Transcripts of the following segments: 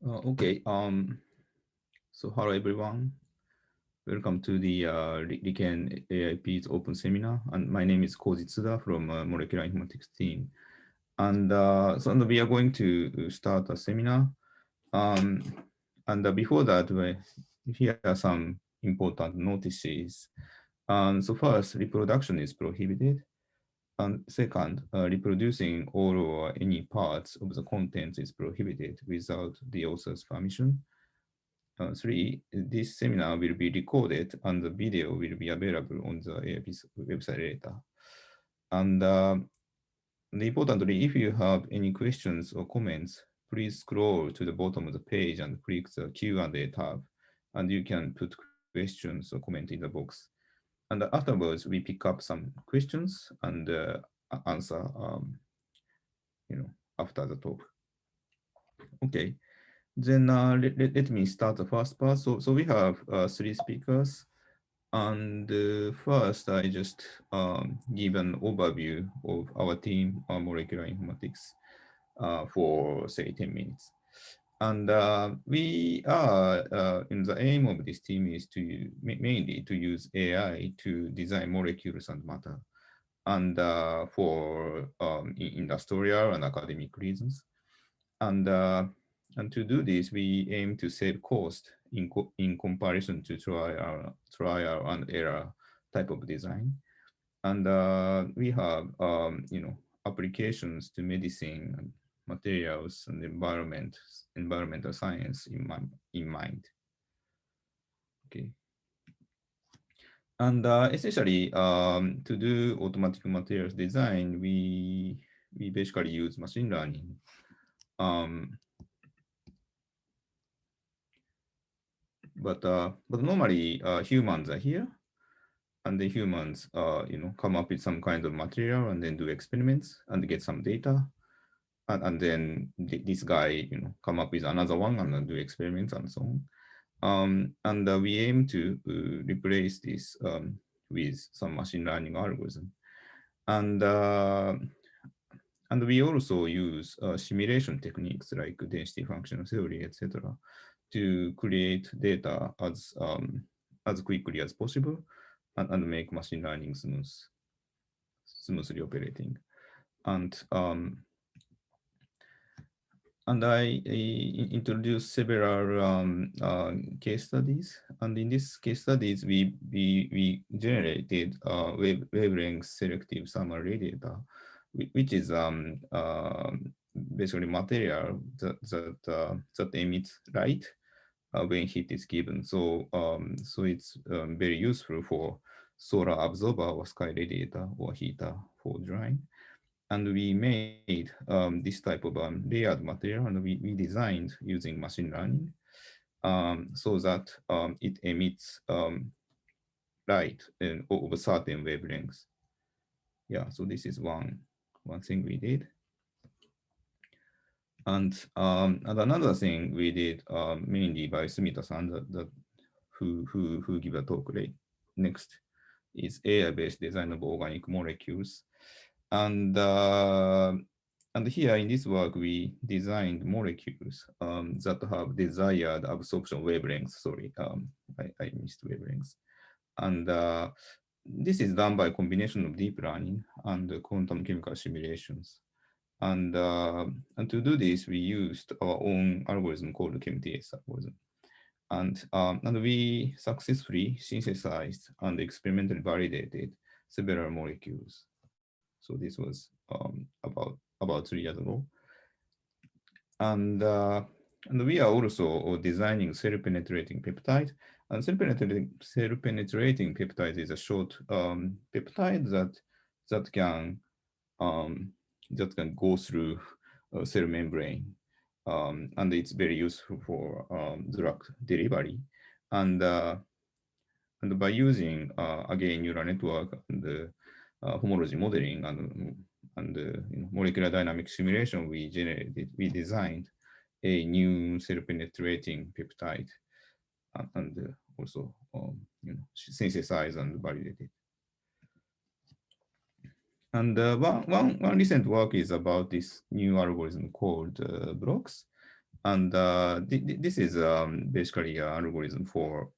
Okay. So hello everyone. Welcome to the Riken AIP's Open Seminar. And my name is Koji Tsuda from Molecular Informatics team. And we are going to start a seminar. Um, and before that, here are some important notices. So first, reproduction is prohibited. And second, reproducing all or any parts of the content is prohibited without the author's permission. Three, this seminar will be recorded and the video will be available on the AIP's website later. And importantly, if you have any questions or comments, please scroll to the bottom of the page and click the Q&A tab, and you can put questions or comment in the box. And afterwards, we pick up some questions and answer, after the talk. Okay. Then let me start the first part. So we have three speakers. And first, I just give an overview of our team, molecular informatics, for say 10 minutes. And we are, in the aim of this team is to mainly to use AI to design molecules and matter, and for industrial and academic reasons. And and to do this, we aim to save cost in comparison to trial and error type of design. And we have applications to medicine, and materials, and environmental science in mind. Okay. And essentially, to do automatic materials design, we basically use machine learning. Um, but normally humans are here, and the humans come up with some kind of material and then do experiments and get some data, and then this guy come up with another one and then do experiments and so on. And we aim to replace this with some machine learning algorithm. And and we also use simulation techniques like density functional theory, etc., to create data as quickly as possible, and make machine learning smoothly operating. And I introduced several case studies, and in these case studies, we generated wavelength selective thermal radiator, which is basically material that emits light when heat is given. So it's very useful for solar absorber or sky radiator or heater for drying. And we made this type of layered material, and we designed using machine learning, so that it emits light over certain wavelengths. Yeah, so this is one thing we did. And another thing we did, mainly by Sumita-san, who give a talk next, is AI-based design of organic molecules. And and here in this work, we designed molecules that have desired absorption wavelengths. Sorry, I missed wavelengths. And this is done by a combination of deep learning and quantum chemical simulations. And to do this, we used our own algorithm called the ChemTS algorithm. And we successfully synthesized and experimentally validated several molecules. So this was about 3 years ago. And and we are also designing cell-penetrating peptide. And cell-penetrating peptide is a short peptide um, that can go through cell membrane, and it's very useful for drug delivery. And and by using again neural network and homology modeling and molecular dynamic simulation, we designed a new cell-penetrating peptide, and also synthesized and validated. And one recent work is about this new algorithm called blocks. And this is basically an algorithm for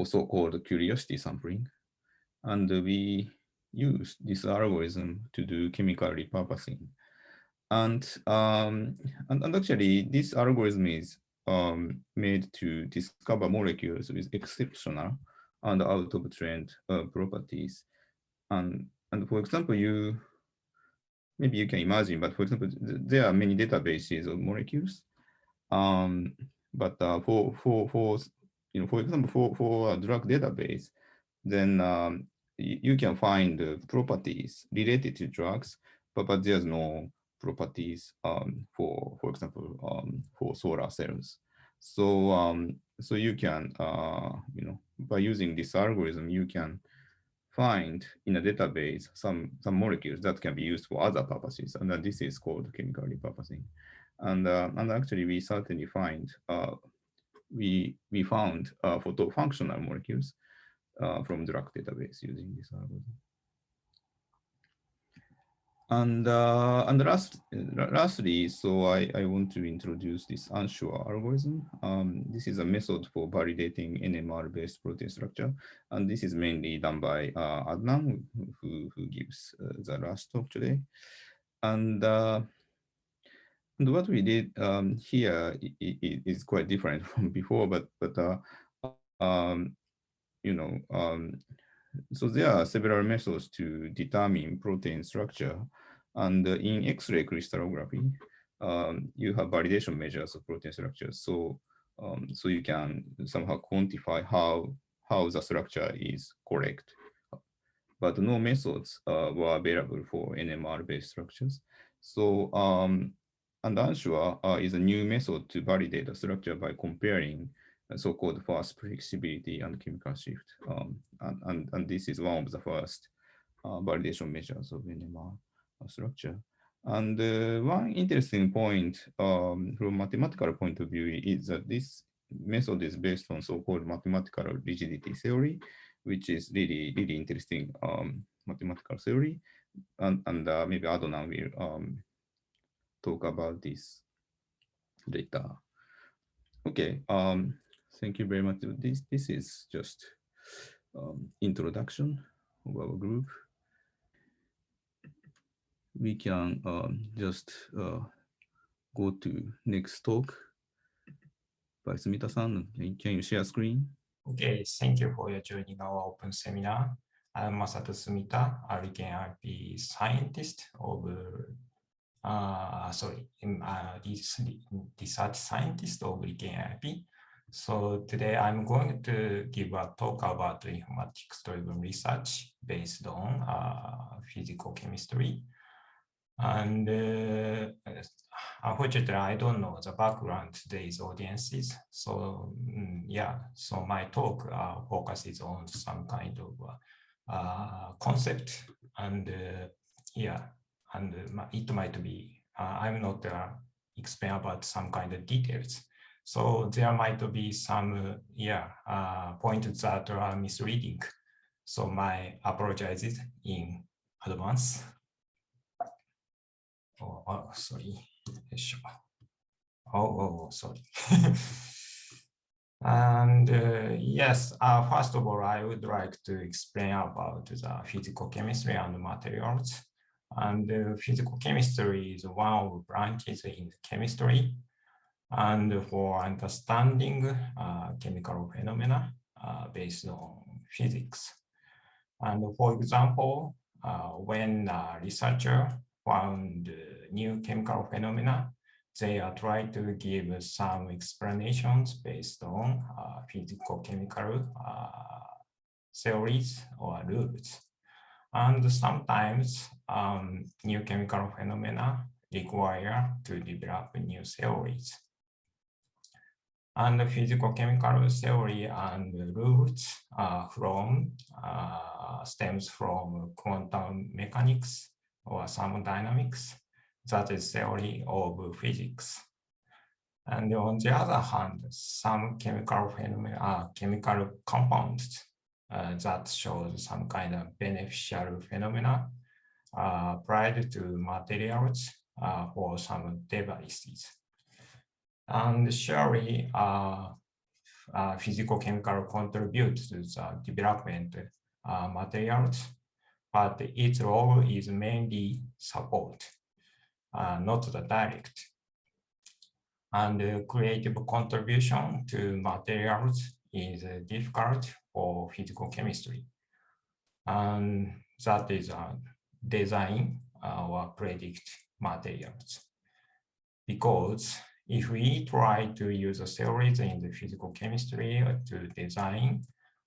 so-called curiosity sampling. And we use this algorithm to do chemical repurposing. And actually, this algorithm is made to discover molecules with exceptional and out of trend properties. And for example, maybe you can imagine, but for example, there are many databases of molecules. But for example, for a drug database, then you can find properties related to drugs, but there's no properties for example, for solar cells. So you can, by using this algorithm, you can find in a database some molecules that can be used for other purposes, and this is called chemical repurposing. And actually, we certainly find we found photofunctional molecules from drug database using this algorithm. And lastly, so I want to introduce this ANSURR algorithm. This is a method for validating NMR-based protein structure, and this is mainly done by Adnan, who gives the last talk today. And what we did here is quite different from before, but so there are several methods to determine protein structure. And in X-ray crystallography, you have validation measures of protein structure. So you can somehow quantify how the structure is correct. But no methods were available for NMR-based structures. So and ANSURR is a new method to validate the structure by comparing so-called fast flexibility and chemical shift. And this is one of the first validation measures of NMR structure. And one interesting point from mathematical point of view is that this method is based on so-called mathematical rigidity theory, which is really interesting mathematical theory. And maybe Adnan will talk about this later. Okay, thank you very much. This is just introduction of our group. We can just go to next talk by Sumita-san. Can you share screen? Okay, thank you for joining our open seminar. I'm Masato Sumita, a Riken IP scientist of research scientist of Riken IP. So today I'm going to give a talk about informatics-driven research based on physical chemistry. And unfortunately, I don't know the background today's audiences. So yeah, so my talk focuses on some kind of concept, and yeah, and it might be I'm not explain about some kind of details. So there might be some points that are misleading. So my apologies in advance. Oh, sorry. Sorry. And yes, first of all, I would like to explain about the physical chemistry and materials. And physical chemistry is one of the branches in chemistry. And for understanding chemical phenomena based on physics. And for example, when a researcher found new chemical phenomena, they are trying to give some explanations based on physical-chemical theories or rules. And sometimes new chemical phenomena require to develop new theories. And the physical-chemical theory and rules stems from quantum mechanics or thermodynamics, that is theory of physics. And on the other hand, some chemical phenomena, chemical compounds that shows some kind of beneficial phenomena applied to materials for some devices. And surely physical-chemical contribute to the development materials, but its role is mainly support, not the direct. And creative contribution to materials is difficult for physical chemistry. And that is design or predict materials. Because if we try to use a theories in the physical chemistry to design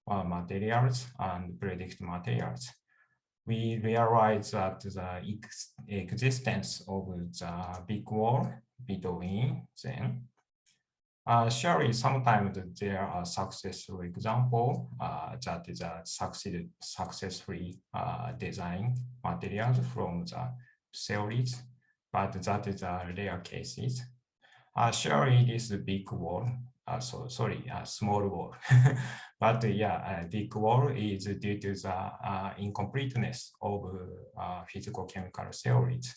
materials and predict materials, we realize that the existence of the big wall between them. Surely sometimes there are successful examples that is successfully design materials from the theories, but that is rare cases. Surely this big wall, small wall, but big wall is due to the incompleteness of physical-chemical theories.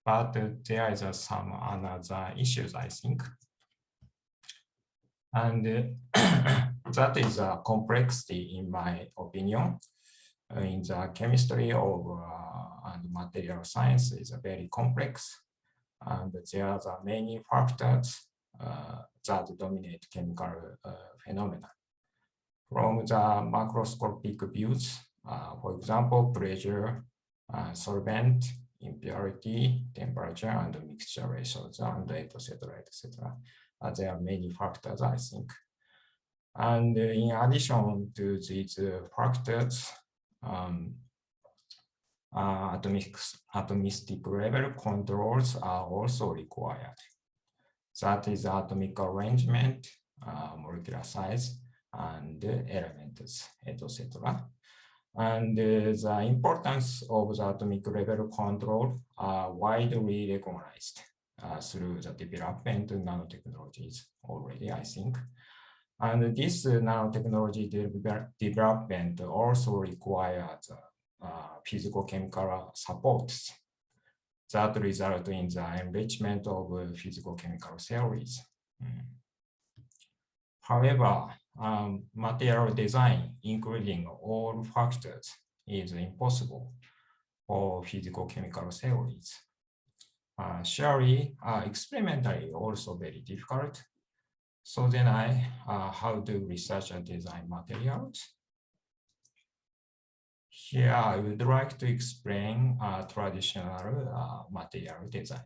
But there is some other issues, I think. And that is a complexity, in my opinion, in the chemistry of and material science is very complex. And there are many factors that dominate chemical phenomena. From the macroscopic views, for example, pressure, solvent, impurity, temperature, and mixture ratios, and etc., etc. There are many factors, I think. And in addition to these factors, atomistic level controls are also required. That is atomic arrangement, molecular size, and elements, etc. And the importance of the atomic level control are widely recognized through the development of nanotechnologies already, I think. And this nanotechnology development also requires physical-chemical supports that result in the enrichment of physical-chemical theories. However, material design, including all factors, is impossible for physical-chemical theories. Surely, experimentally also very difficult. So then how do researchers design materials? Here, I would like to explain traditional material design.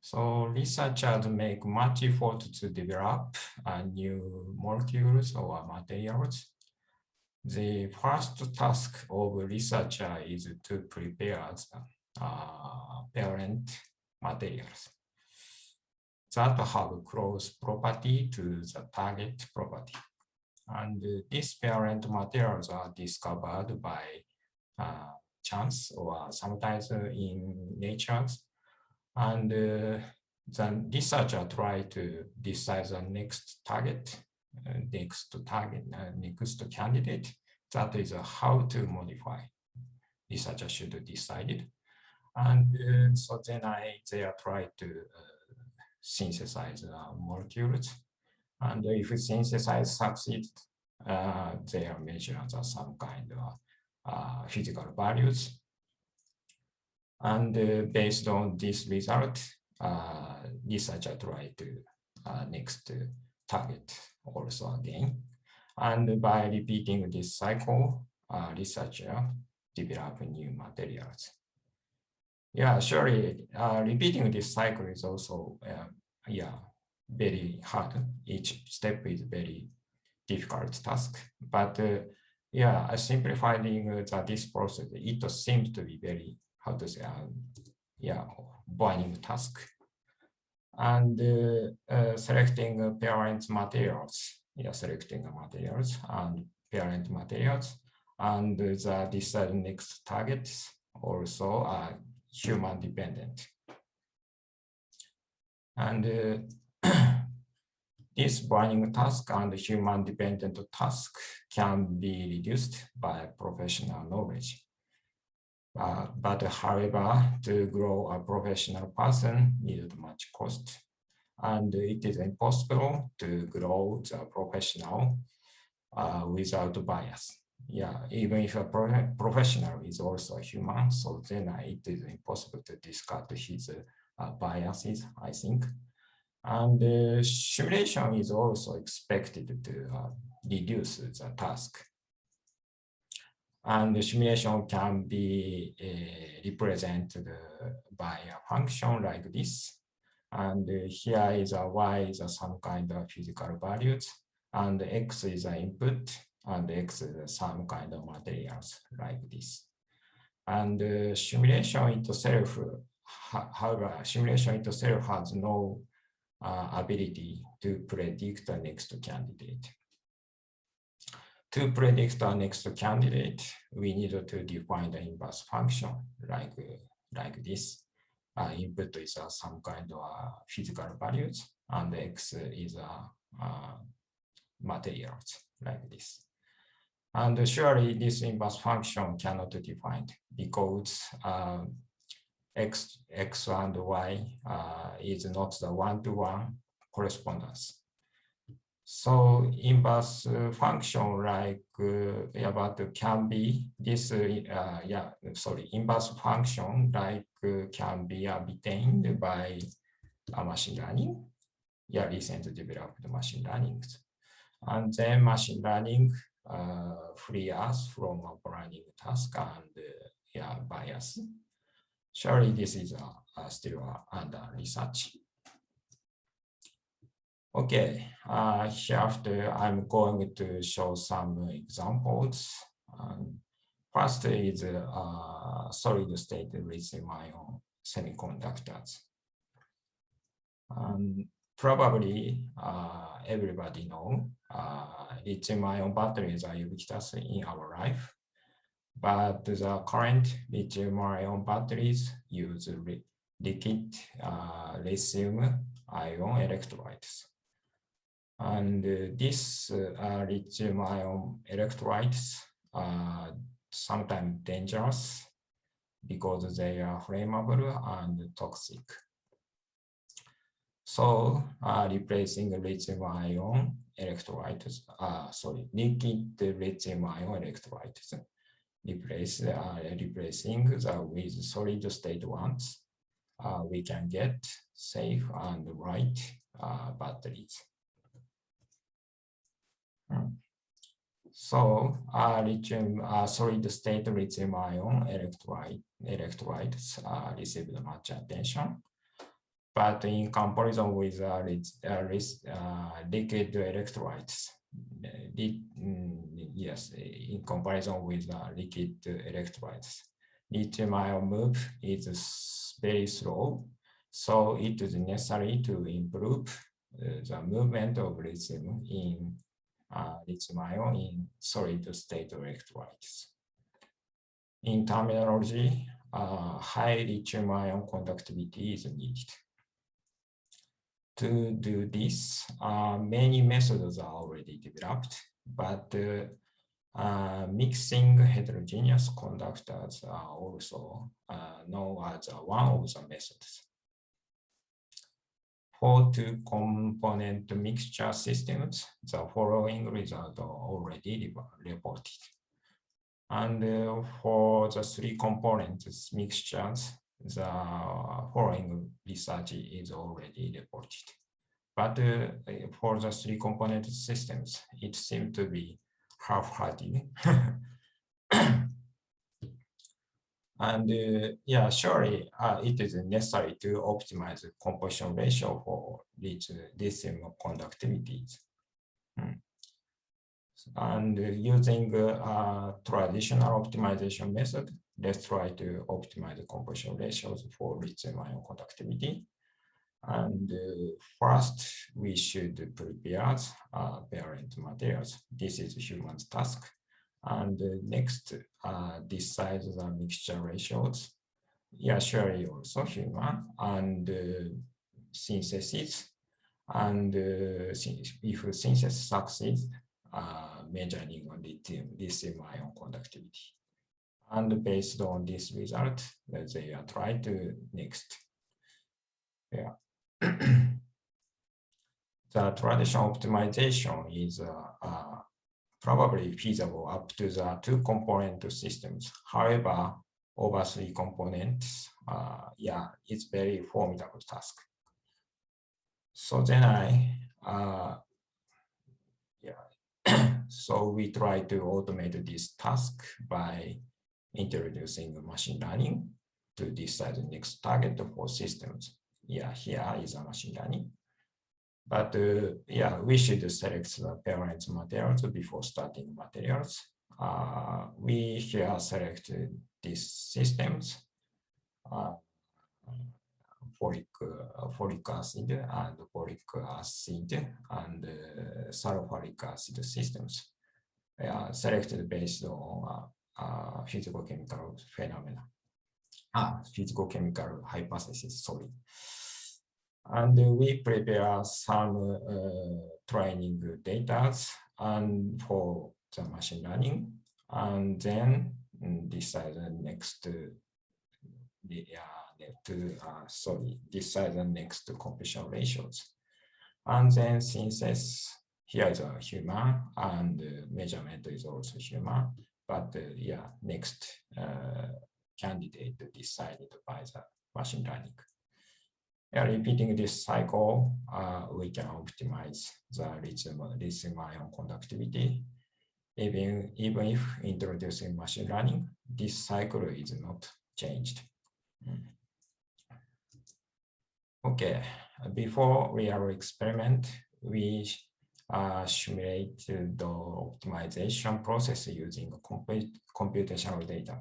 So researchers make much effort to develop new molecules or materials. The first task of a researcher is to prepare parent materials that have close property to the target property. And these parent materials are discovered by chance or sometimes in nature. And then researcher try to decide the next target, next candidate. That is how to modify. Researcher should decide it. And so then they try to synthesize molecules. And if synthesize succeeds, they are measured as some kind of physical values. And based on this result, researcher try to next target also again. And by repeating this cycle, researcher develop new materials. Yeah, surely repeating this cycle is also very hard. Each step is very difficult task. But simplifying this process, it seems to be very, how to say, burning task. And selecting parent materials, selecting materials and parent materials, and the decide next targets also are human dependent. And this burning task and human dependent task can be reduced by professional knowledge. But however, to grow a professional person needed much cost. And it is impossible to grow the professional without bias. Yeah, even if a professional is also a human, so then it is impossible to discard his biases, I think. And simulation is also expected to reduce the task. And the simulation can be represented by a function like this. And here is a y is some kind of physical values, and x is an input, and x is some kind of materials like this. And simulation itself, however, simulation itself has no ability to predict the next candidate. To predict the next candidate, we need to define the inverse function like this. Input is some kind of physical values, and x is materials like this. And surely this inverse function cannot be defined because x and y is not the one-to-one correspondence. So inverse function like but can be this inverse function like can be obtained by machine learning, recent developed machine learning, and then machine learning free us from a planning task and bias. Surely this is still under research. Okay, hereafter I'm going to show some examples. First is solid state lithium-ion semiconductors. Probably everybody know lithium-ion batteries are ubiquitous in our life, but the current lithium-ion batteries use liquid lithium-ion electrolytes. And this lithium-ion electrolytes are sometimes dangerous because they are flammable and toxic. So replacing lithium-ion electrolytes, liquid lithium-ion electrolytes, replacing with solid-state ones, we can get safe and light batteries. So solid-state lithium-ion electrolytes received much attention, but in comparison with liquid electrolytes, in comparison with liquid electrolytes, lithium-ion move is very slow, so it is necessary to improve the movement of lithium in lithium-ion in solid-state electrolytes. In terminology, high lithium-ion conductivity is needed. To do this, many methods are already developed, but mixing heterogeneous conductors are also known as one of the methods. For two-component mixture systems, the following results are already reported. And for the three-component mixtures, the following research is already reported. But for the three-component systems, it seems to be half-hearted. And surely it is necessary to optimize the composition ratio for lithium conductivities. And using traditional optimization method, let's try to optimize the composition ratios for lithium-ion conductivity. And first, we should prepare parent materials. This is a human's task. And next, decide the mixture ratios. Surely also human, and synthesis. And if synthesis succeeds, measuring on lithium-ion conductivity. And based on this result, they are tried to next. Yeah. The traditional optimization is probably feasible up to the 2-component systems. However, over 3 components, yeah, it's very formidable task. So then so we try to automate this task by introducing machine learning to decide the next target for systems. Yeah, here is a machine learning. But yeah, we should select the parent materials before starting materials. We here select these systems, folic acid and boric acid and sulfuric acid systems. Selected based on physical-chemical phenomena. Physical-chemical hypothesis, sorry. And we prepare some training data and for the machine learning, and then decide the next decide the next completion ratios. And then synthesis, here is a human, and measurement is also human, but yeah, next candidate decided by the machine learning. Repeating this cycle, we can optimize the lithium-ion conductivity. Even if introducing machine learning, this cycle is not changed. Okay, before real experiment, we simulate the optimization process using computational data.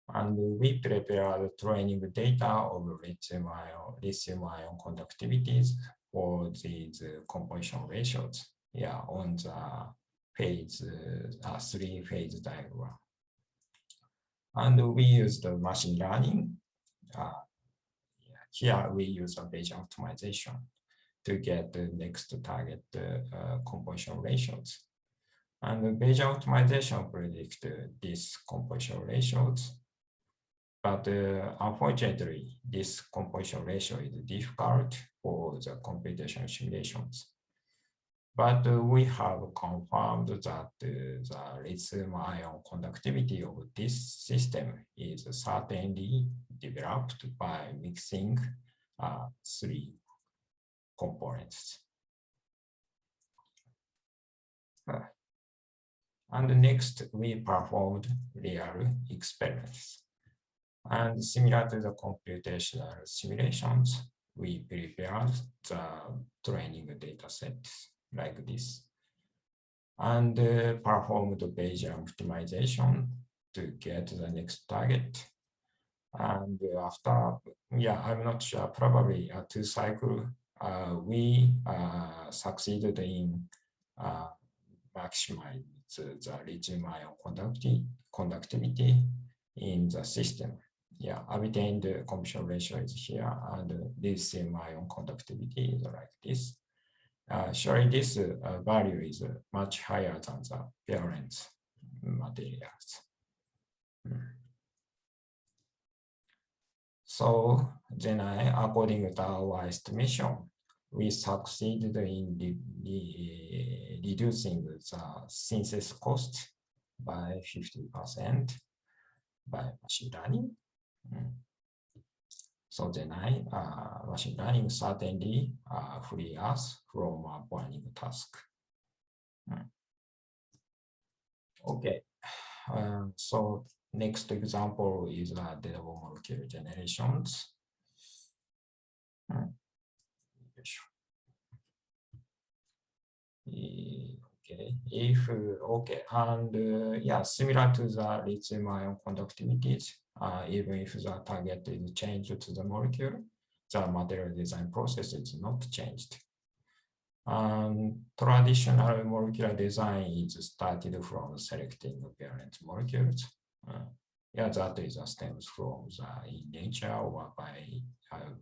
And we prepare the training data of lithium-ion conductivities for these composition ratios. Yeah, on the phase 3-phase diagram. And we use the machine learning. Here we use a Bayesian optimization to get the next target composition ratios. And the Bayesian optimization predicts these composition ratios. But unfortunately, this composition ratio is difficult for the computational simulations. But we have confirmed that the lithium-ion conductivity of this system is certainly developed by mixing 3 components. And next, we performed real experiments. And similar to the computational simulations, we prepared the training data sets like this and performed Bayesian optimization to get the next target. And after, yeah, I'm not sure, probably 2 cycles, we succeeded in maximize the lithium-ion conductivity in the system. Yeah, obtained composition ratio is here, and lithium-ion conductivity is like this. Surely this value is much higher than the parent materials. So then, according to our estimation, we succeeded in reducing the synthesis cost by 50% by machine learning. So then machine learning certainly free us from a burning task. Okay, so next example is de novo molecular generations. Okay, and yeah, similar to the lithium-ion conductivities, even if the target is changed to the molecule, the material design process is not changed. Traditional molecular design is started from selecting parent molecules. Yeah, that is stems from the in nature or by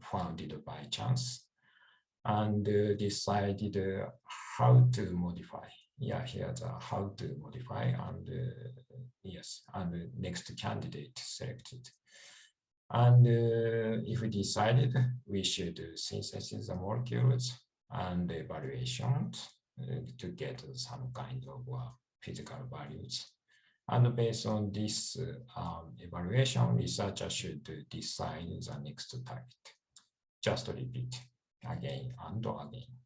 founded by chance, and decided how to modify yeah, here's how to modify, and yes, and the next candidate selected. And if we decided, we should synthesize the molecules and evaluations to get some kind of physical values. And based on this evaluation, researcher should decide the next target. Just repeat again and again.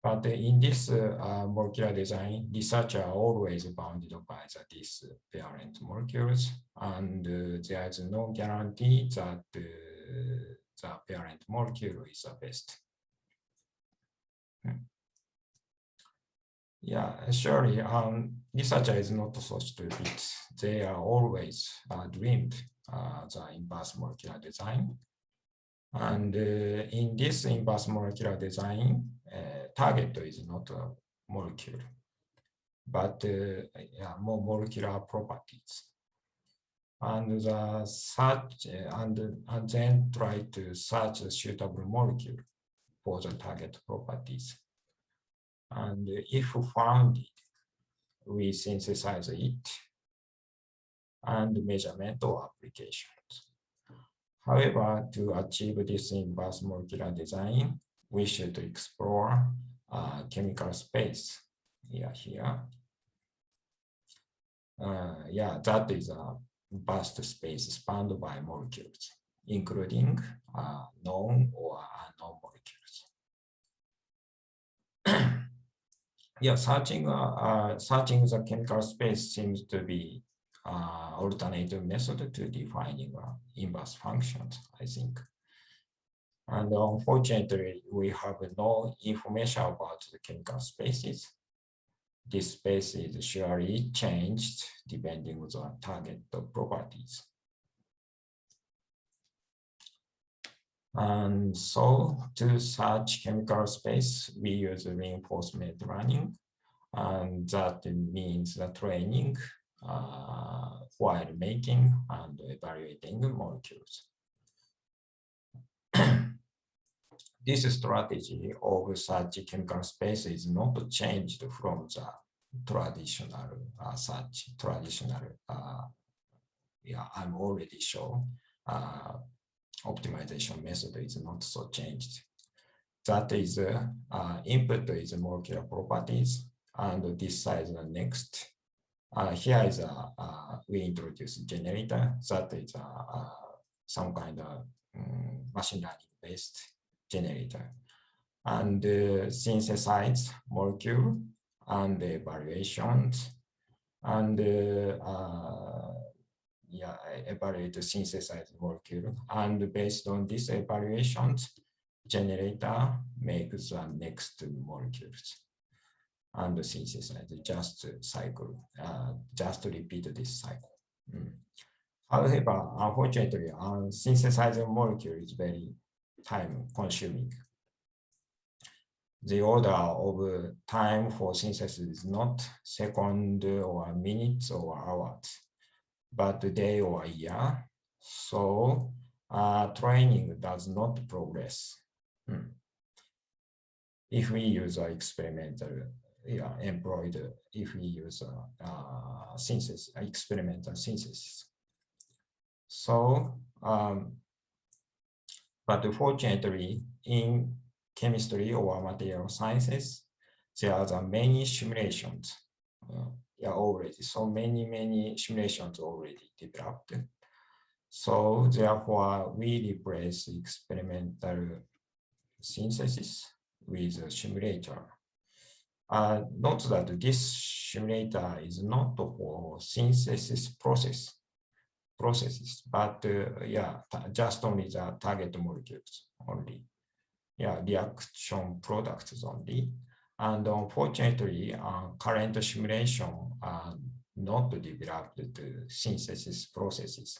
But in this molecular design, researchers are always bounded by these parent molecules, and there is no guarantee that the parent molecule is the best. Yeah, surely researcher is not so stupid. They are always dreamed the inverse molecular design. And in this inverse molecular design, target is not a molecule, but more molecular properties. And and then try to search a suitable molecule for the target properties. And if found it, we synthesize it and measurement or applications. However, to achieve this inverse molecular design, we should explore chemical space. Here. That is a vast space spanned by molecules, including known or unknown molecules. Searching the chemical space seems to be alternative method to defining inverse functions, I think. And unfortunately, we have no information about the chemical spaces. This space is surely changed depending on the target properties. And so to search chemical space, we use reinforcement learning, and that means the training while making and evaluating molecules. This strategy of search chemical space is not changed from the traditional I'm already sure optimization method is not so changed. That is input is molecular properties, and this is the next. Here is we introduce generator that is some kind of machine learning based generator, and synthesize molecule and evaluations, and evaluate the synthesized molecule, and based on these evaluations, generator makes the next molecules and synthesize just cycle, just repeat this cycle. However, unfortunately, synthesizing molecule is very time consuming. The order of time for synthesis is not second or minutes or hours, but day or year. So training does not progress. If we use experimental employed, if we use synthesis, experimental synthesis. So, but fortunately, in chemistry or material sciences, there are many simulations. Already, so many simulations already developed. So therefore, we replace experimental synthesis with a simulator. Note that this simulator is not for synthesis processes, but just only the target molecules only. Reaction products only. And unfortunately, current simulation are not developed to synthesis processes.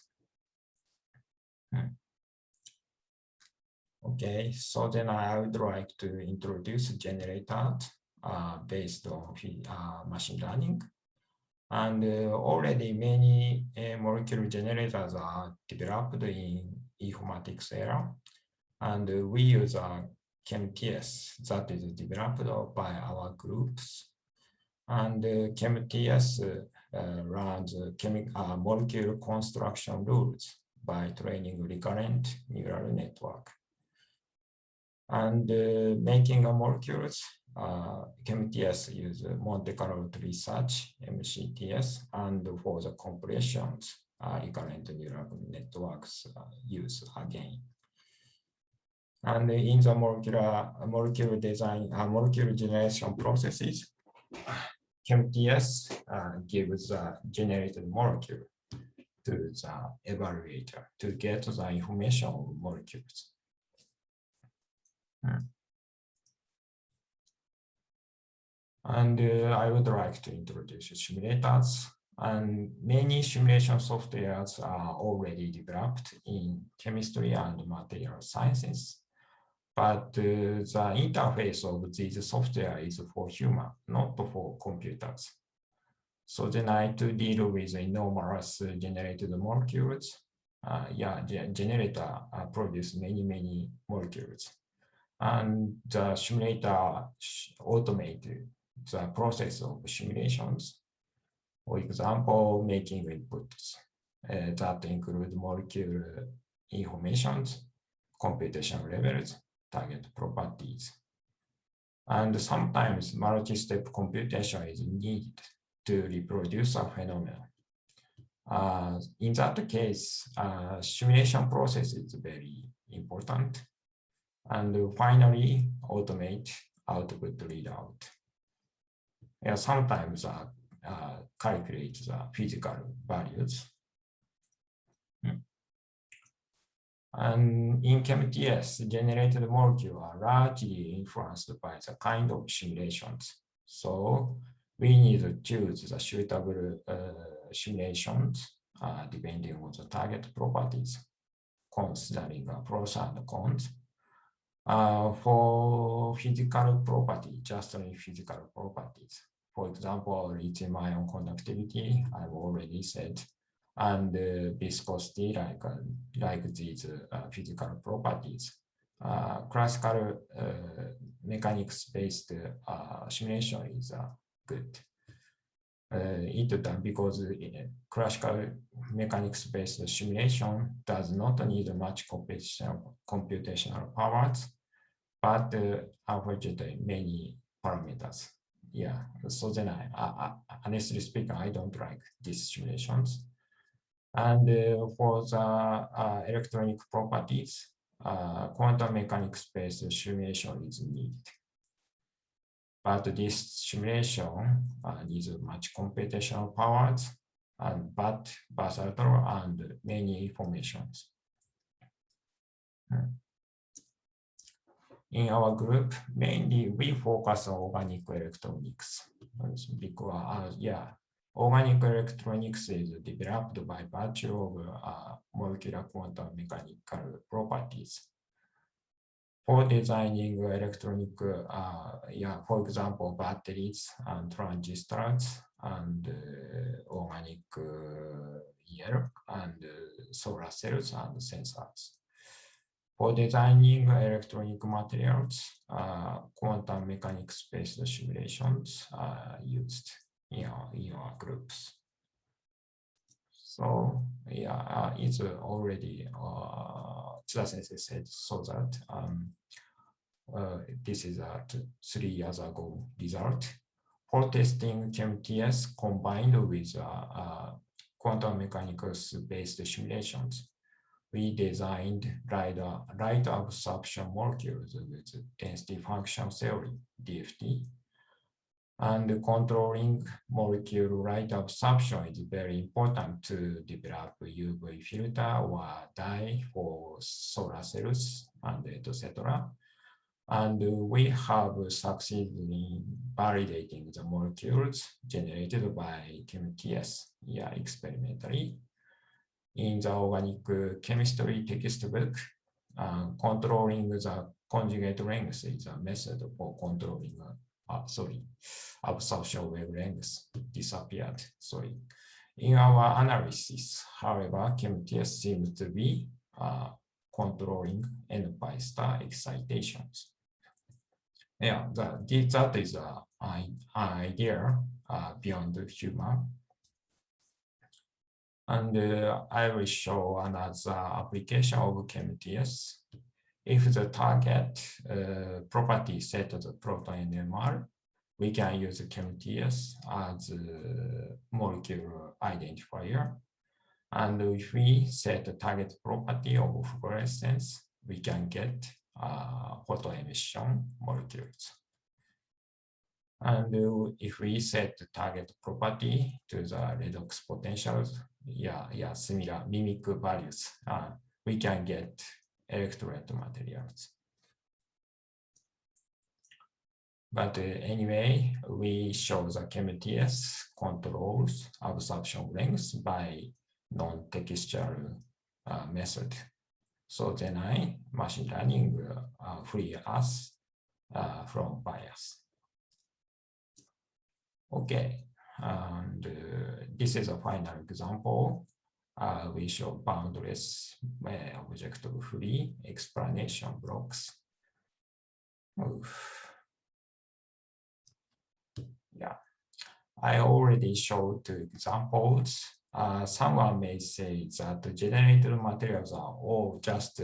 Okay, so then I would like to introduce generator based on machine learning. And already many molecular generators are developed in informatics era. And we use ChemTS that is developed by our groups And ChemTS runs molecule construction rules by training recurrent neural network. And making a molecules, ChemTS use Monte Carlo tree search, MCTS, and for the compressions, recurrent neural networks use again. And in the molecule design, molecule generation processes, ChemTS gives a generated molecule to the evaluator to get the information of molecules. And I would like to introduce simulators. And many simulation softwares are already developed in chemistry and material sciences. But the interface of this software is for human, not for computers. So then I to deal with enormous generated molecules. Generator produce many molecules. And the simulator automate the process of simulations. For example, making inputs that include molecule informations, computation levels, target properties. And sometimes multi-step computation is needed to reproduce a phenomenon. In that case, simulation process is very important. And finally, automate output readout. Sometimes calculate the physical values. And in ChemTS, generated molecules are largely influenced by the kind of simulations. So we need to choose the suitable simulations depending on the target properties, considering pros and cons. For physical property, just only physical properties. For example, lithium-ion conductivity, I've already said, and viscosity, like these physical properties. Classical mechanics-based simulation is good. Because classical mechanics-based simulation does not need much computational powers, but unfortunately many parameters. So then honestly speaking, I don't like these simulations. And for the electronic properties, quantum mechanics-based simulation is needed. But this simulation needs much computational powers, but versatile and many informations. In our group, mainly we focus on organic electronics because, organic electronics is developed by virtue of molecular quantum mechanical properties. For designing electronic, for example, batteries and transistors and organic EL and solar cells and sensors. For designing electronic materials, quantum mechanics-based simulations are used in our groups. So it's already Tsuda-sensei said so that this is a 3 years ago result. For testing ChemTS combined with quantum mechanics-based simulations, we designed light absorption molecules with density function theory, DFT. And controlling molecule light absorption is very important to develop UV filter or dye for solar cells and etc. And we have succeeded in validating the molecules generated by ChemTS experimentally. In the organic chemistry textbook, controlling the conjugate length is a method for controlling absorption wavelengths disappeared. In our analysis, however, ChemTS seems to be controlling n pi star excitations. Yeah, that is an idea beyond the human. And I will show another application of geometries. If the target property set to the proton NMR, we can use geometries as a molecule identifier. And if we set the target property of fluorescence, we can get photon emission molecules. And if we set the target property to the redox potentials, similar mimic values, we can get electrolyte materials. But anyway, we show the geometries controls absorption length by non-textual method. So then machine learning will free us from bias. Okay, and this is a final example. We show boundless object-free explanation blocks. Yeah, I already showed two examples. Someone may say that the generated materials are all just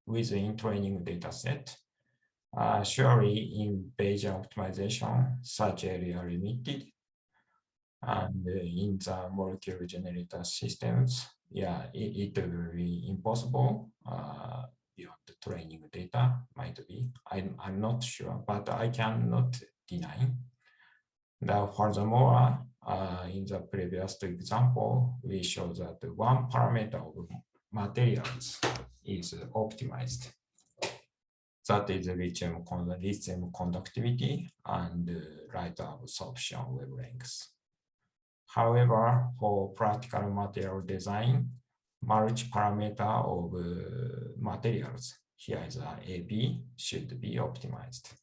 within training data set. Surely in Bayesian optimization, such area are limited. And in the molecular generator systems, it will be impossible beyond the training data, might be. I'm not sure, but I cannot deny. Now, furthermore, in the previous example, we show that one parameter of materials is optimized. That is lithium conductivity and light absorption wavelengths. However, for practical material design, multi-parameter of materials, here is AB, should be optimized.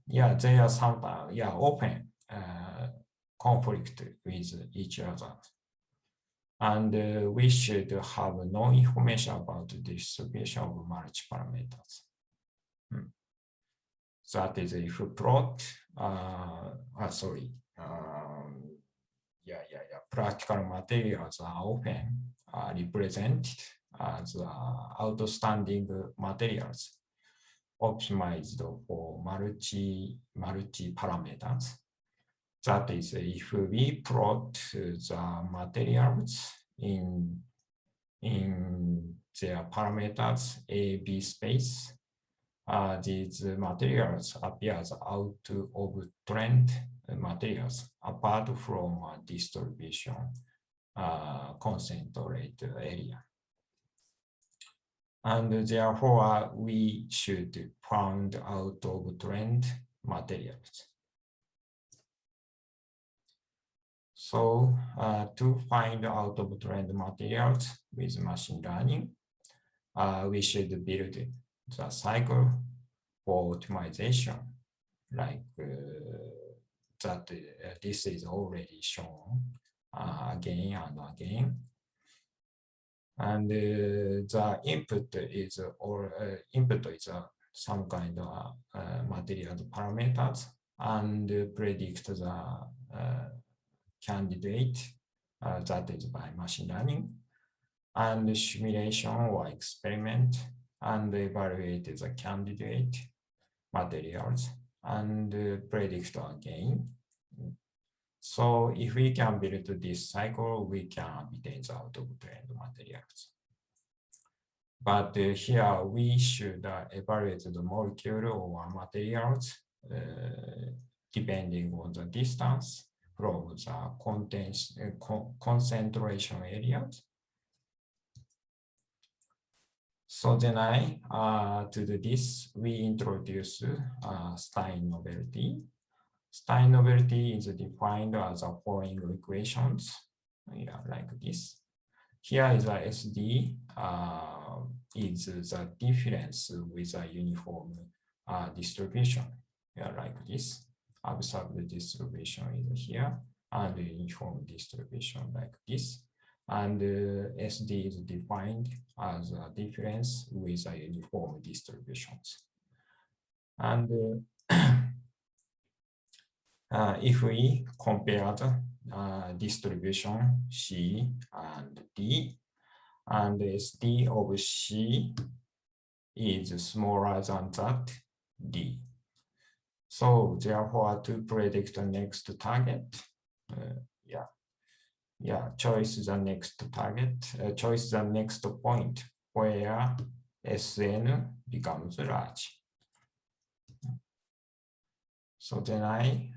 They are sometimes often conflict with each other. And we should have no information about the distribution of multi-parameters. That is if you plot, practical materials are often represented as outstanding materials optimized for multi-parameters. That is, if we plot the materials in their parameters A, B space, these materials appear as out of trend materials apart from distribution concentrate area. And therefore, we should find out of trend materials. So to find out of trend materials with machine learning, we should build the cycle for optimization, like that. This is already shown again and again. And the input is some kind of material parameters and predict the candidate that is by machine learning, and simulation or experiment, and evaluate the candidate materials and predict again. So if we can build this cycle, we can obtain the out of trend materials. But here we should evaluate the molecule or materials depending on the distance from the concentration areas. So then to do this, we introduce Stein novelty. Stein novelty is defined as the following equations, like this. Here is a SD, is the difference with a uniform distribution, like this. Observed distribution is here, and uniform distribution like this. And SD is defined as a difference with a uniform distributions. And if we compare the distribution C and D, and SD of C is smaller than that D. So therefore, to predict the next target, choose the next target, choose the next point where Sn becomes large. So then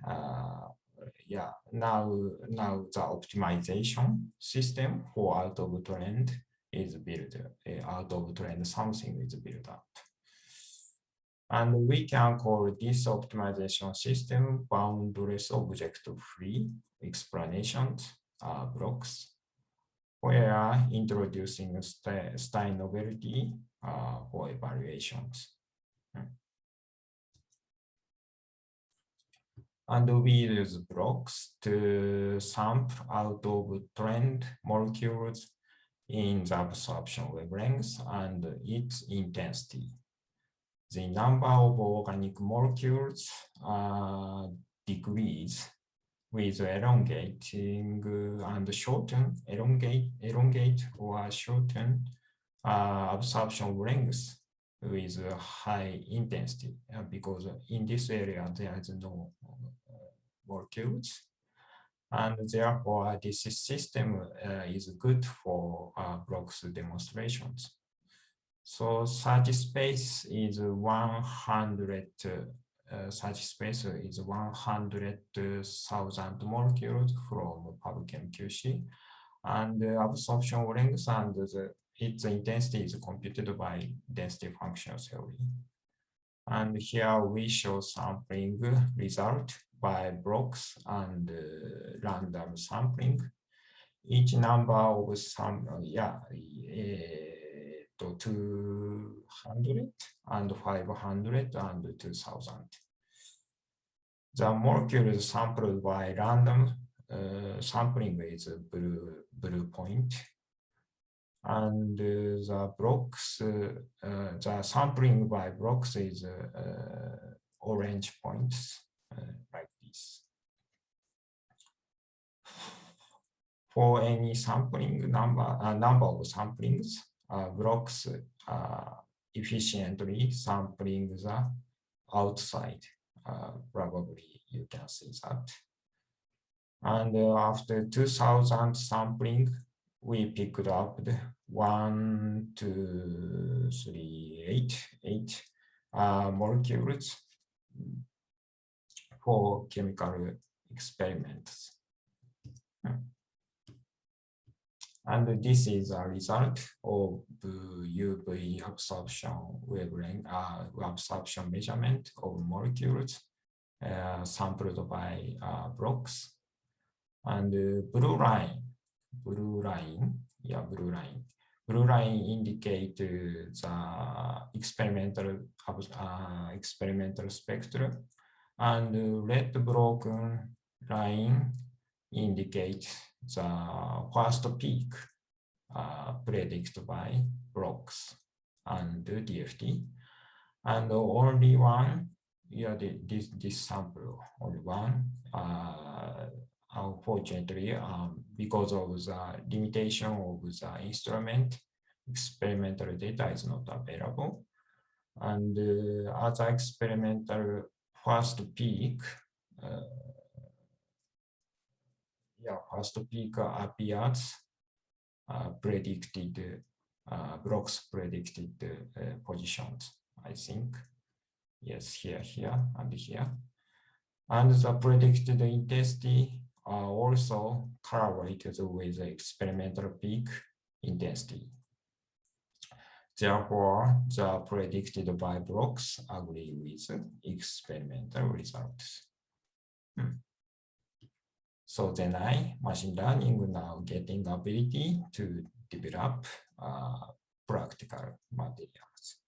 now the optimization system for out of trend is built. Out of trend something is built up. And we can call this optimization system boundless object-free explanations blocks, where introducing Stein novelty for evaluations. And we use blocks to sample out of trend molecules in the absorption wavelength and its intensity. The number of organic molecules decrease with elongating and elongate or shorten absorption length with high intensity, because in this area there is no molecules, and therefore this system is good for blocks demonstrations. So such space is 100. Such space is 100,000 molecules from PubChem QC, and the absorption length and its intensity is computed by density functional theory. And here we show sampling result by blocks and random sampling. Each number of 200 and 500 and 2000. The molecules sampled by random sampling is blue point, and the blocks, the sampling by blocks is orange points like this. For any sampling number of samplings, blocks efficiently sampling the outside. Probably you can see that. And after 2000 sampling, we picked up the 1, 2, 3, 8 molecules for chemical experiments. And this is a result of UV absorption wavelength, absorption measurement of molecules sampled by blocks. And blue line indicate the experimental spectrum, and red broken line indicate the first peak predicted by blocks and DFT, and only one, this sample, only one, unfortunately, because of the limitation of the instrument, experimental data is not available, and other experimental first peak, appears predicted, blocks predicted positions, I think. Yes, here, and here. And the predicted intensity are also correlated with the experimental peak intensity. Therefore, the predicted by blocks agree with experimental results. So then machine learning now getting ability to develop practical materials.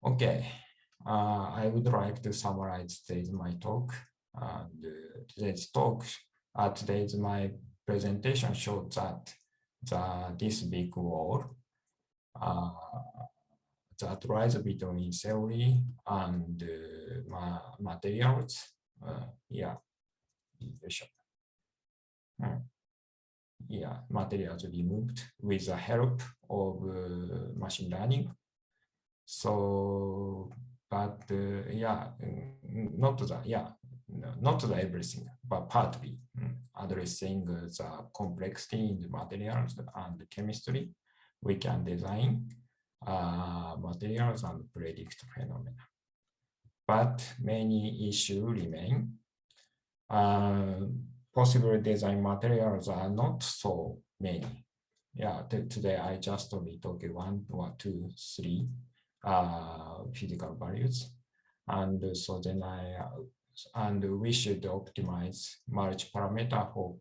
Okay, I would like to summarize today's my talk. Today's my presentation showed that this big wall that lies between theory and materials. Yeah, yeah, materials removed with the help of machine learning. So, but yeah, not the not the everything, but partly addressing the complexity in the materials and chemistry. We can design materials and predict phenomena. But many issues remain. Possible design materials are not so many. Yeah, today I just only talk 1 or 2, 3 physical values. And so then and we should optimize multi-parameter for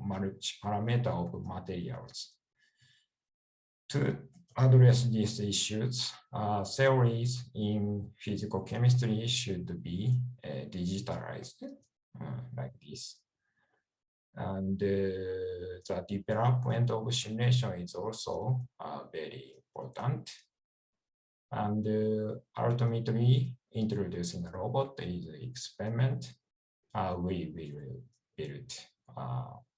multi-parameter of materials. To address these issues, theories in physical chemistry should be digitalized like this. And the development of simulation is also very important. And ultimately, introducing a robot is an experiment. We will build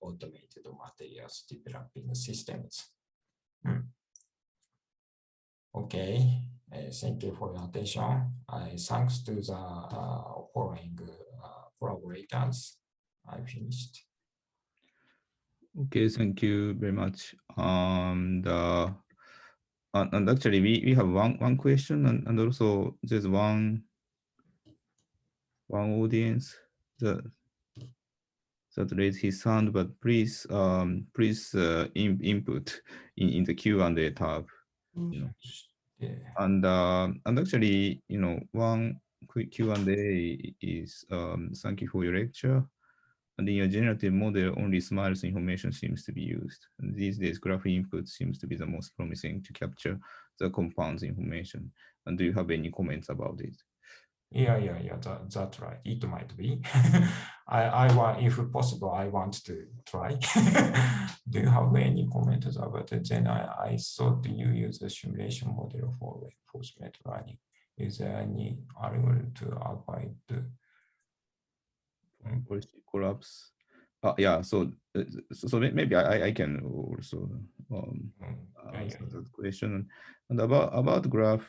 automated materials developing systems. Okay, thank you for your attention. Thanks to the following collaborators, I finished. Okay, thank you very much. And actually, we have one question, and also there's one audience that raised his hand, but please input in the Q&A tab. Yeah. And actually, one quick Q&A is thank you for your lecture. And in your generative model, only smiles information seems to be used. And these days, graph input seems to be the most promising to capture the compounds information. And do you have any comments about it? Yeah, that's right. It might be. I want, if possible, I want to try. Do you have any comments about it? Then I thought you use a simulation model for reinforcement learning. Is there any algorithm to avoid the policy collapse? Yeah, so maybe I can also answer that question. And about graph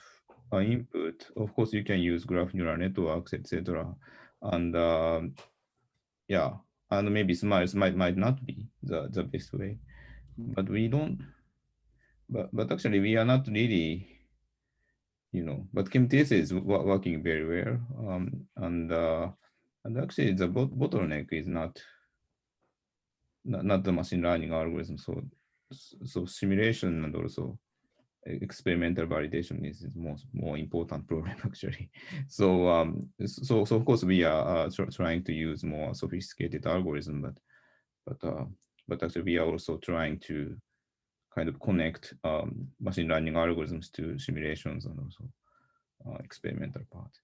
input, of course, you can use graph neural networks, etc. And yeah, and maybe smiles might not be the best way, but we don't. But actually, we are not really, But ChemTS is working very well, and actually, the bottleneck is not the machine learning algorithm. So simulation and also experimental validation is more important problem actually. So so of course we are trying to use more sophisticated algorithm, but actually we are also trying to kind of connect machine learning algorithms to simulations and also experimental part.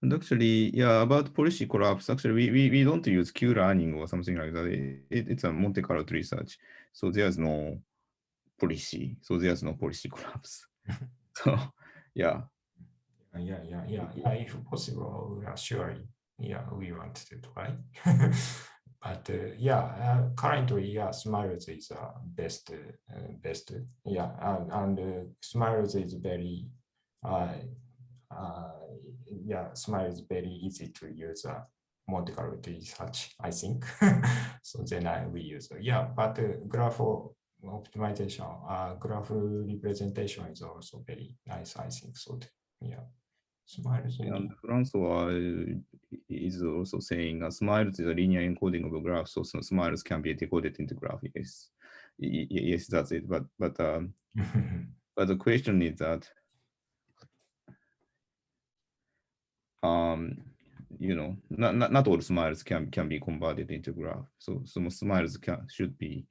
And actually, yeah, about policy collapse, actually, we don't use Q-learning or something like that. It's a Monte Carlo research. So there's no policy. So there's no policy collapse. So, yeah. Yeah, if possible, surely, yeah, we want to try. But currently, Smiles is best. Yeah, and Smiles is very, Smiles is very easy to use. Monte Carlo research, I think. So then we use, but graph optimization, graph representation is also very nice, I think. So yeah. Smiles. And Francois is also saying smiles is a linear encoding of a graph, so smiles can be decoded into graph. Yes, that's it. But but the question is that not all smiles can be converted into graph. So some smiles should be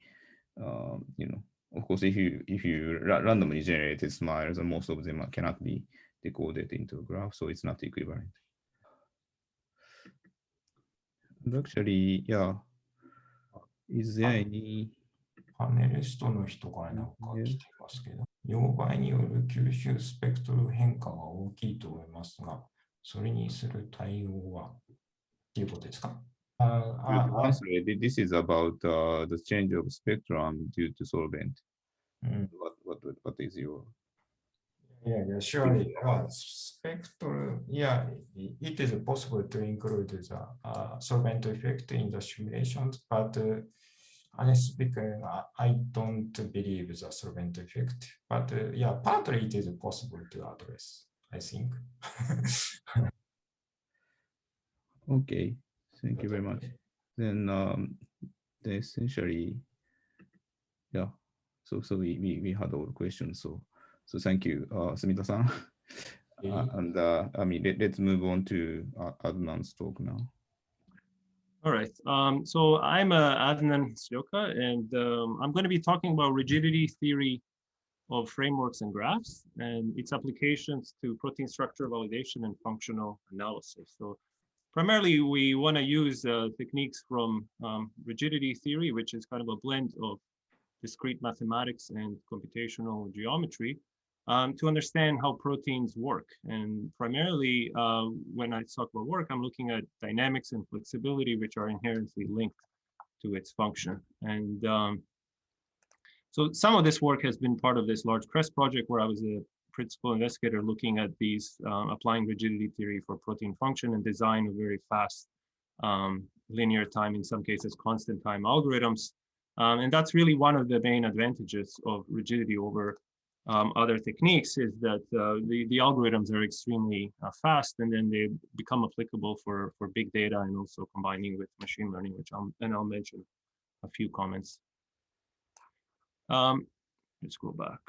of course if you randomly generated smiles, and most of them cannot be decoded into a graph, so it's not equivalent. And actually, yeah, is there any パネリストの人からなんか来てますけど、溶媒による吸収スペクトル変化が大きいと思いますが、それにする対応はっていうことですか？This is about the change of spectrum due to solvent. What is your? Yeah, surely. Spectral, yeah, it is possible to include the solvent effect in the simulations, but honestly speaking, I don't believe the solvent effect. But yeah, partly it is possible to address, I think. Okay, thank you very much. Then essentially, yeah. So we had all the questions. So thank you, Sumita-san. And I mean, let's move on to Adnan's talk now. All right. So I'm Adnan Slyoka, and I'm going to be talking about rigidity theory of frameworks and graphs and its applications to protein structure validation and functional analysis. So primarily, we want to use techniques from rigidity theory, which is kind of a blend of discrete mathematics and computational geometry, to understand how proteins work. And primarily, when I talk about work, I'm looking at dynamics and flexibility, which are inherently linked to its function. And so some of this work has been part of this large CREST project where I was a principal investigator looking at these, applying rigidity theory for protein function and design of very fast linear time, in some cases constant time algorithms. And that's really one of the main advantages of rigidity over other techniques, is that the algorithms are extremely fast, and then they become applicable for big data and also combining with machine learning, which I'll mention a few comments. Let's go back.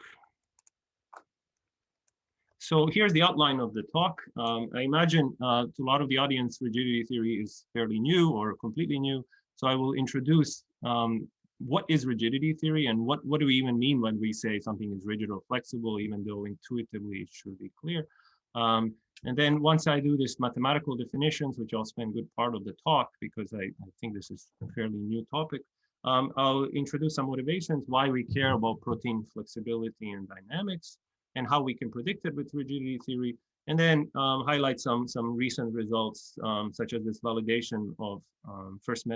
So here's the outline of the talk. I imagine to a lot of the audience, rigidity theory is fairly new or completely new. So I will introduce what is rigidity theory and what do we even mean when we say something is rigid or flexible, even though intuitively it should be clear. And then once I do this mathematical definitions, which I'll spend a good part of the talk because I think this is a fairly new topic, I'll introduce some motivations why we care about protein flexibility and dynamics, and how we can predict it with rigidity theory, and then highlight some recent results, such as this validation of first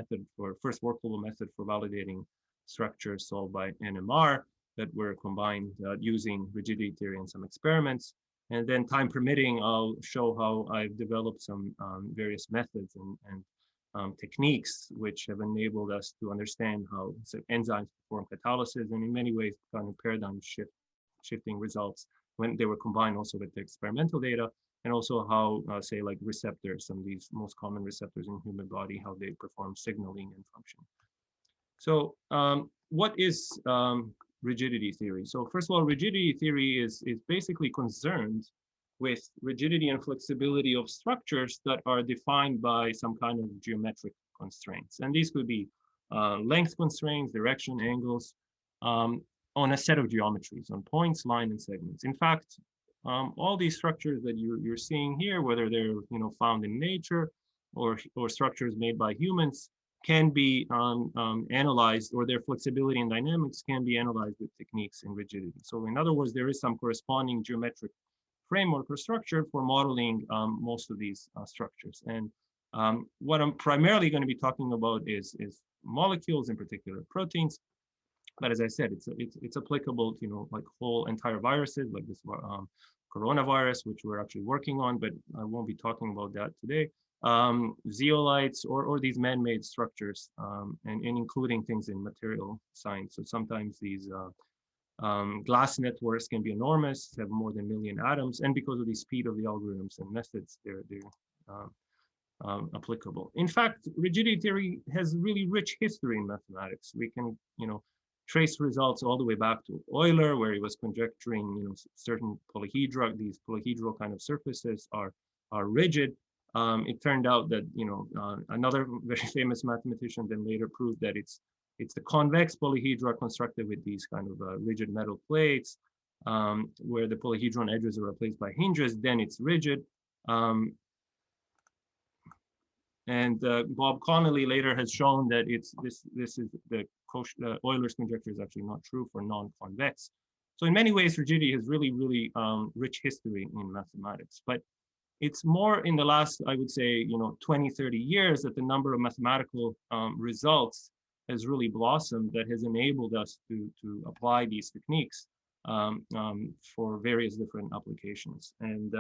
workable method for validating structures solved by NMR that were combined using rigidity theory and some experiments. And then time permitting, I'll show how I've developed some various methods and techniques which have enabled us to understand how enzymes perform catalysis, and in many ways kind of paradigm shifting results when they were combined also with the experimental data, and also how, say, like receptors, some of these most common receptors in human body, how they perform signaling and function. So what is rigidity theory? So first of all, rigidity theory is basically concerned with rigidity and flexibility of structures that are defined by some kind of geometric constraints. And these could be length constraints, direction, angles, on a set of geometries, on points, line, and segments. In fact, all these structures that you're seeing here, whether they're found in nature or structures made by humans, can be analyzed, or their flexibility and dynamics can be analyzed with techniques in rigidity. So in other words, there is some corresponding geometric framework or structure for modeling most of these structures. And what I'm primarily going to be talking about is molecules, in particular proteins. But as I said, it's applicable to like whole entire viruses, like this coronavirus, which we're actually working on, but I won't be talking about that today. Zeolites or these man-made structures, and including things in material science. So sometimes these glass networks can be enormous, have more than 1 million atoms, and because of the speed of the algorithms and methods, they're applicable. In fact, rigidity theory has really rich history in mathematics. We can, trace results all the way back to Euler, where he was conjecturing, certain polyhedra. These polyhedral kind of surfaces are rigid. It turned out that, another very famous mathematician then later proved that it's the convex polyhedra constructed with these kind of rigid metal plates, where the polyhedron edges are replaced by hinges. Then it's rigid. And Bob Connolly later has shown that this is the Euler's conjecture is actually not true for non-convex. So in many ways, rigidity has really, really rich history in mathematics. But it's more in the last, I would say, 20, 30 years that the number of mathematical results has really blossomed that has enabled us to apply these techniques for various different applications. And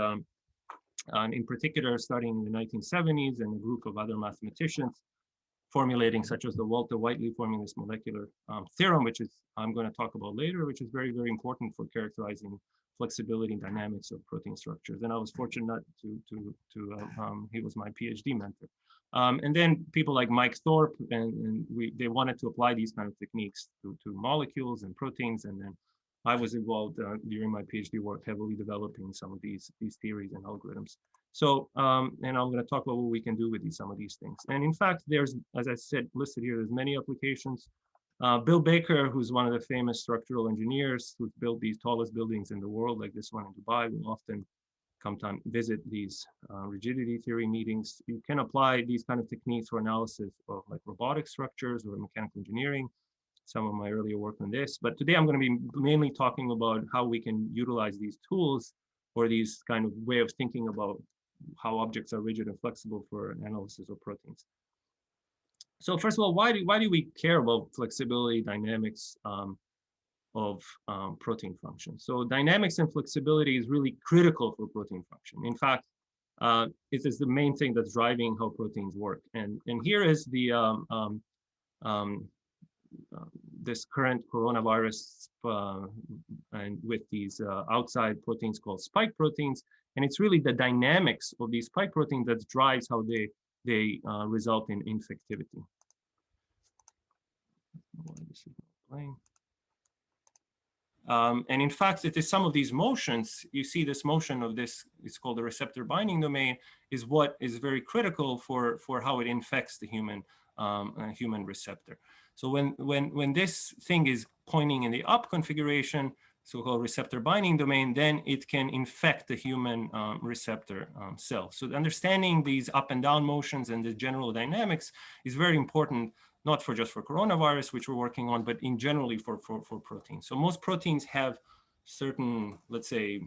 in particular, starting in the 1970s, and a group of other mathematicians formulating, such as the Walter-Whiteley formulus molecular theorem, which is I'm going to talk about later, which is very, very important for characterizing flexibility and dynamics of protein structures. And I was fortunate he was my PhD mentor. And then people like Mike Thorpe, and they wanted to apply these kind of techniques to molecules and proteins. And then I was involved during my PhD work heavily developing some of these theories and algorithms. So, and I'm going to talk about what we can do with some of these things. And in fact, there's, as I said, listed here, there's many applications. Bill Baker, who's one of the famous structural engineers who's built these tallest buildings in the world, like this one in Dubai, will often come to visit these rigidity theory meetings. You can apply these kind of techniques for analysis of like robotic structures or mechanical engineering. Some of my earlier work on this, but today I'm going to be mainly talking about how we can utilize these tools or these kind of way of thinking about how objects are rigid and flexible for analysis of proteins. So first of all, why do we care about flexibility dynamics of protein functions? So dynamics and flexibility is really critical for protein function. In fact, it is the main thing that's driving how proteins work. And here is the this current coronavirus and with these outside proteins called spike proteins. And it's really the dynamics of these spike proteins that drives how they result in infectivity. Why this is not playing. And in fact, it is some of these motions, you see this motion of this, it's called the receptor binding domain, is what is very critical for how it infects the human receptor. So when this thing is pointing in the up configuration, so-called receptor binding domain, then it can infect the human receptor cell. So understanding these up and down motions and the general dynamics is very important, not just for coronavirus, which we're working on, but in generally for proteins. So most proteins have certain, let's say,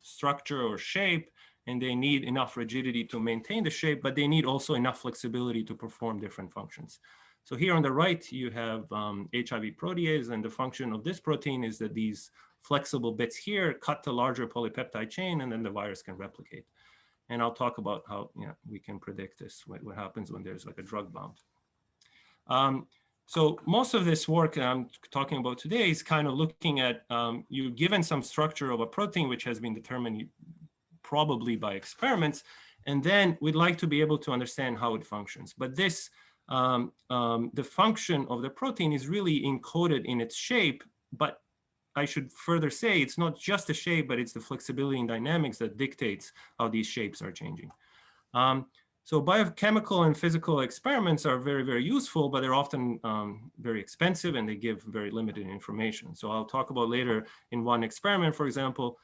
structure or shape, and they need enough rigidity to maintain the shape, but they need also enough flexibility to perform different functions. So here on the right, you have HIV protease, and the function of this protein is that these flexible bits here cut the larger polypeptide chain, and then the virus can replicate. And I'll talk about how we can predict this, what happens when there's like a drug bound. So most of this work that I'm talking about today is kind of looking at you given some structure of a protein which has been determined probably by experiments, and then we'd like to be able to understand how it functions. But this, the function of the protein is really encoded in its shape, but I should further say it's not just the shape, but it's the flexibility and dynamics that dictates how these shapes are changing. So biochemical and physical experiments are very, very useful, but they're often very expensive and they give very limited information. So I'll talk about later in one experiment, for example,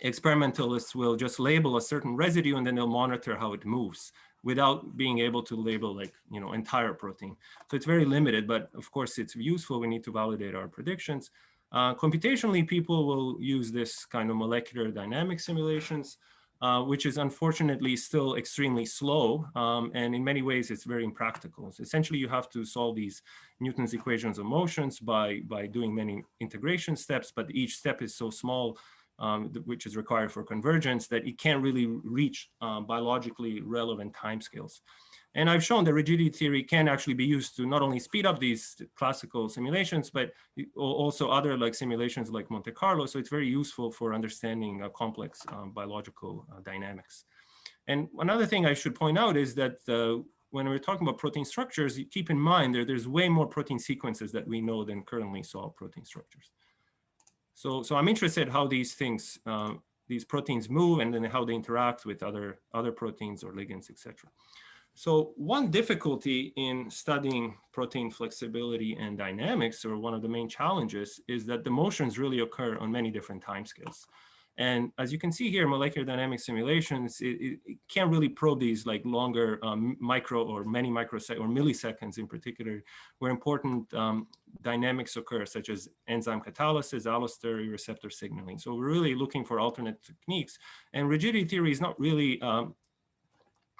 experimentalists will just label a certain residue and then they'll monitor how it moves without being able to label like, entire protein. So it's very limited, but of course it's useful. We need to validate our predictions. Computationally, people will use this kind of molecular dynamic simulations, which is unfortunately still extremely slow. And in many ways, it's very impractical. So essentially, you have to solve these Newton's equations of motions by doing many integration steps, but each step is so small, which is required for convergence, that it can't really reach biologically relevant timescales. And I've shown that rigidity theory can actually be used to not only speed up these classical simulations, but also other like simulations like Monte Carlo. So it's very useful for understanding complex biological dynamics. And another thing I should point out is that when we're talking about protein structures, you keep in mind there's way more protein sequences that we know than currently solved protein structures. So I'm interested how these things, these proteins move and then how they interact with other proteins or ligands, etc. So one difficulty in studying protein flexibility and dynamics, or one of the main challenges, is that the motions really occur on many different timescales. And as you can see here, molecular dynamic simulations, it can't really probe these like longer micro or many microseconds or milliseconds in particular, where important dynamics occur, such as enzyme catalysis, allostery, receptor signaling. So we're really looking for alternate techniques. And rigidity theory is not really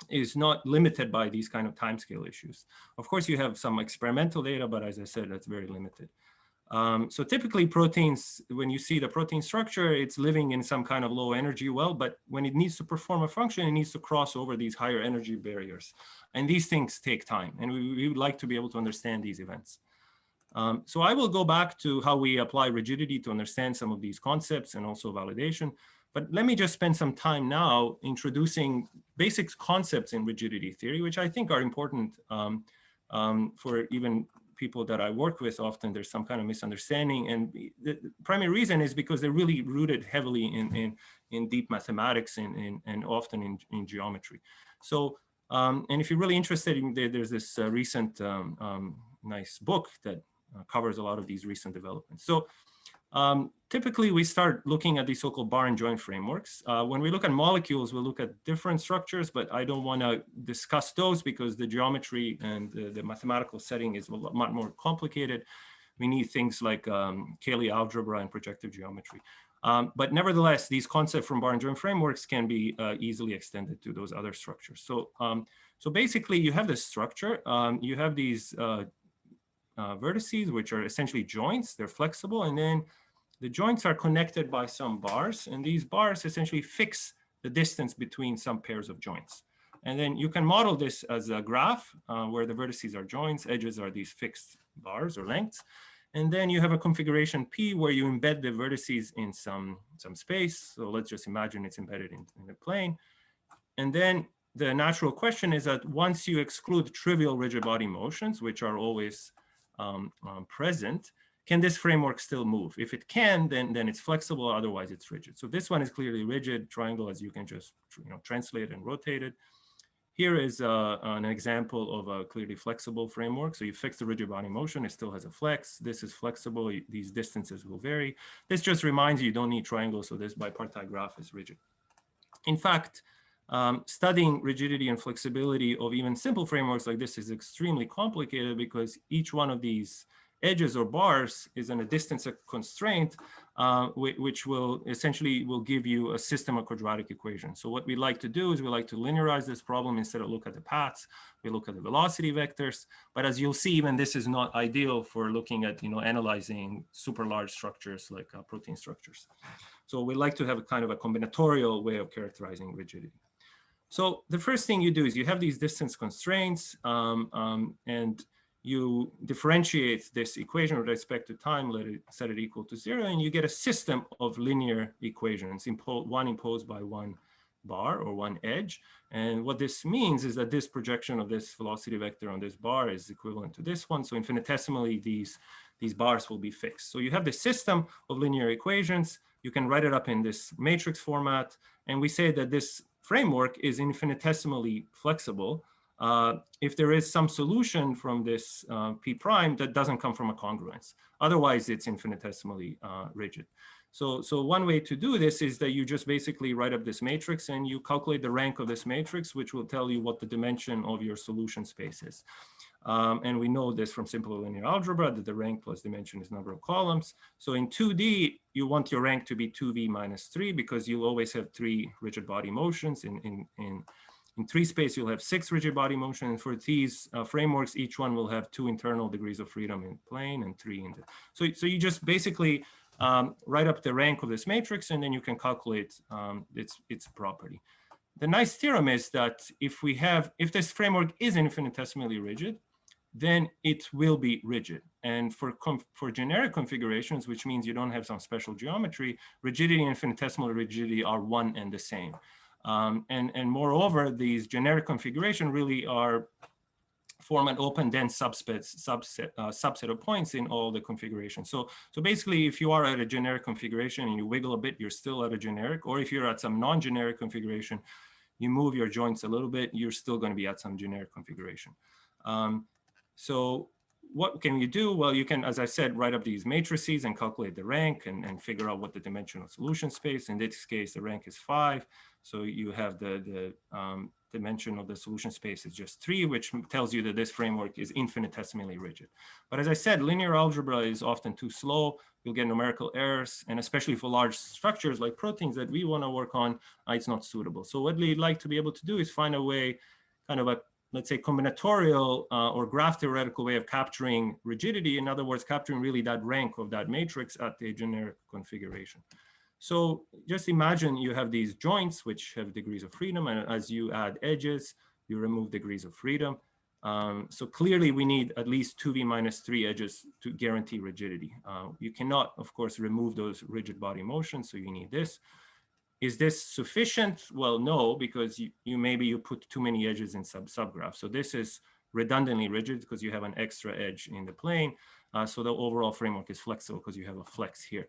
is not limited by these kind of timescale issues. Of course, you have some experimental data, but as I said, that's very limited. So typically proteins, when you see the protein structure, it's living in some kind of low energy well, but when it needs to perform a function, it needs to cross over these higher energy barriers. And these things take time, and we would like to be able to understand these events. So I will go back to how we apply rigidity to understand some of these concepts and also validation. But let me just spend some time now introducing basic concepts in rigidity theory, which I think are important for even people that I work with. Often there's some kind of misunderstanding. And the primary reason is because they're really rooted heavily in deep mathematics and often in geometry. So, and if you're really interested, there's this recent nice book that covers a lot of these recent developments. So typically we start looking at these so-called bar and joint frameworks. When we look at molecules, we look at different structures, but I don't want to discuss those because the geometry and the mathematical setting is a lot more complicated. We need things like Cayley algebra and projective geometry. But nevertheless, these concepts from bar and joint frameworks can be easily extended to those other structures. So, so basically you have this structure, you have these vertices, which are essentially joints, they're flexible, and then the joints are connected by some bars, and these bars essentially fix the distance between some pairs of joints. And then you can model this as a graph where the vertices are joints, edges are these fixed bars or lengths. And then you have a configuration P where you embed the vertices in some space. So let's just imagine it's embedded in the plane. And then the natural question is that once you exclude trivial rigid body motions, which are always present, can this framework still move? If it can, then it's flexible, otherwise it's rigid. So this one is clearly rigid. Triangle, as you can just translate and rotate it. Here is an example of a clearly flexible framework. So you fix the rigid body motion, it still has a flex. This is flexible, these distances will vary. This just reminds you don't need triangles, so this bipartite graph is rigid. In fact, studying rigidity and flexibility of even simple frameworks like this is extremely complicated because each one of these edges or bars is in a distance constraint, which will essentially give you a system of quadratic equations. So what we like to do is we like to linearize this problem. Instead of look at the paths, we look at the velocity vectors. But as you'll see, even this is not ideal for looking at analyzing super large structures like protein structures. So we like to have a kind of a combinatorial way of characterizing rigidity. So the first thing you do is you have these distance constraints, and you differentiate this equation with respect to time, set it equal to 0, and you get a system of linear equations, one imposed by one bar or one edge. And what this means is that this projection of this velocity vector on this bar is equivalent to this one. So infinitesimally, these bars will be fixed. So you have the system of linear equations. You can write it up in this matrix format. And we say that this framework is infinitesimally flexible if there is some solution from this P prime that doesn't come from a congruence. Otherwise, it's infinitesimally rigid. So one way to do this is that you just basically write up this matrix and you calculate the rank of this matrix, which will tell you what the dimension of your solution space is. And we know this from simple linear algebra, that the rank plus dimension is number of columns. So in 2D, you want your rank to be 2V minus 3 because you'll always have 3 rigid body motions. In 3 space, you'll have 6 rigid body motions. And for these frameworks, each one will have 2 internal degrees of freedom in plane and 3 in the. So you just basically write up the rank of this matrix, and then you can calculate its property. The nice theorem is that if this framework is infinitesimally rigid, then it will be rigid. And for generic configurations, which means you don't have some special geometry, rigidity and infinitesimal rigidity are one and the same. And moreover, these generic configuration really form an open dense subset of points in all the configurations. So basically, if you are at a generic configuration and you wiggle a bit, you're still at a generic, or if you're at some non-generic configuration, you move your joints a little bit, you're still going to be at some generic configuration. So what can you do? Well, you can, as I said, write up these matrices and calculate the rank and figure out what the dimensional solution space. In this case, the rank is 5. So you have the dimension of the solution space is just 3, which tells you that this framework is infinitesimally rigid. But as I said, linear algebra is often too slow. You'll get numerical errors, and especially for large structures like proteins that we want to work on, it's not suitable. So what we'd like to be able to do is find a way, kind of a, let's say, combinatorial or graph theoretical way of capturing rigidity. In other words, capturing really that rank of that matrix at the generic configuration. So just imagine you have these joints which have degrees of freedom, and as you add edges, you remove degrees of freedom. So clearly we need at least 2v minus 3 edges to guarantee rigidity. You cannot, of course, remove those rigid body motions, so you need this. Is this sufficient? Well, no, because maybe you put too many edges in subgraphs. So this is redundantly rigid because you have an extra edge in the plane. So the overall framework is flexible because you have a flex here.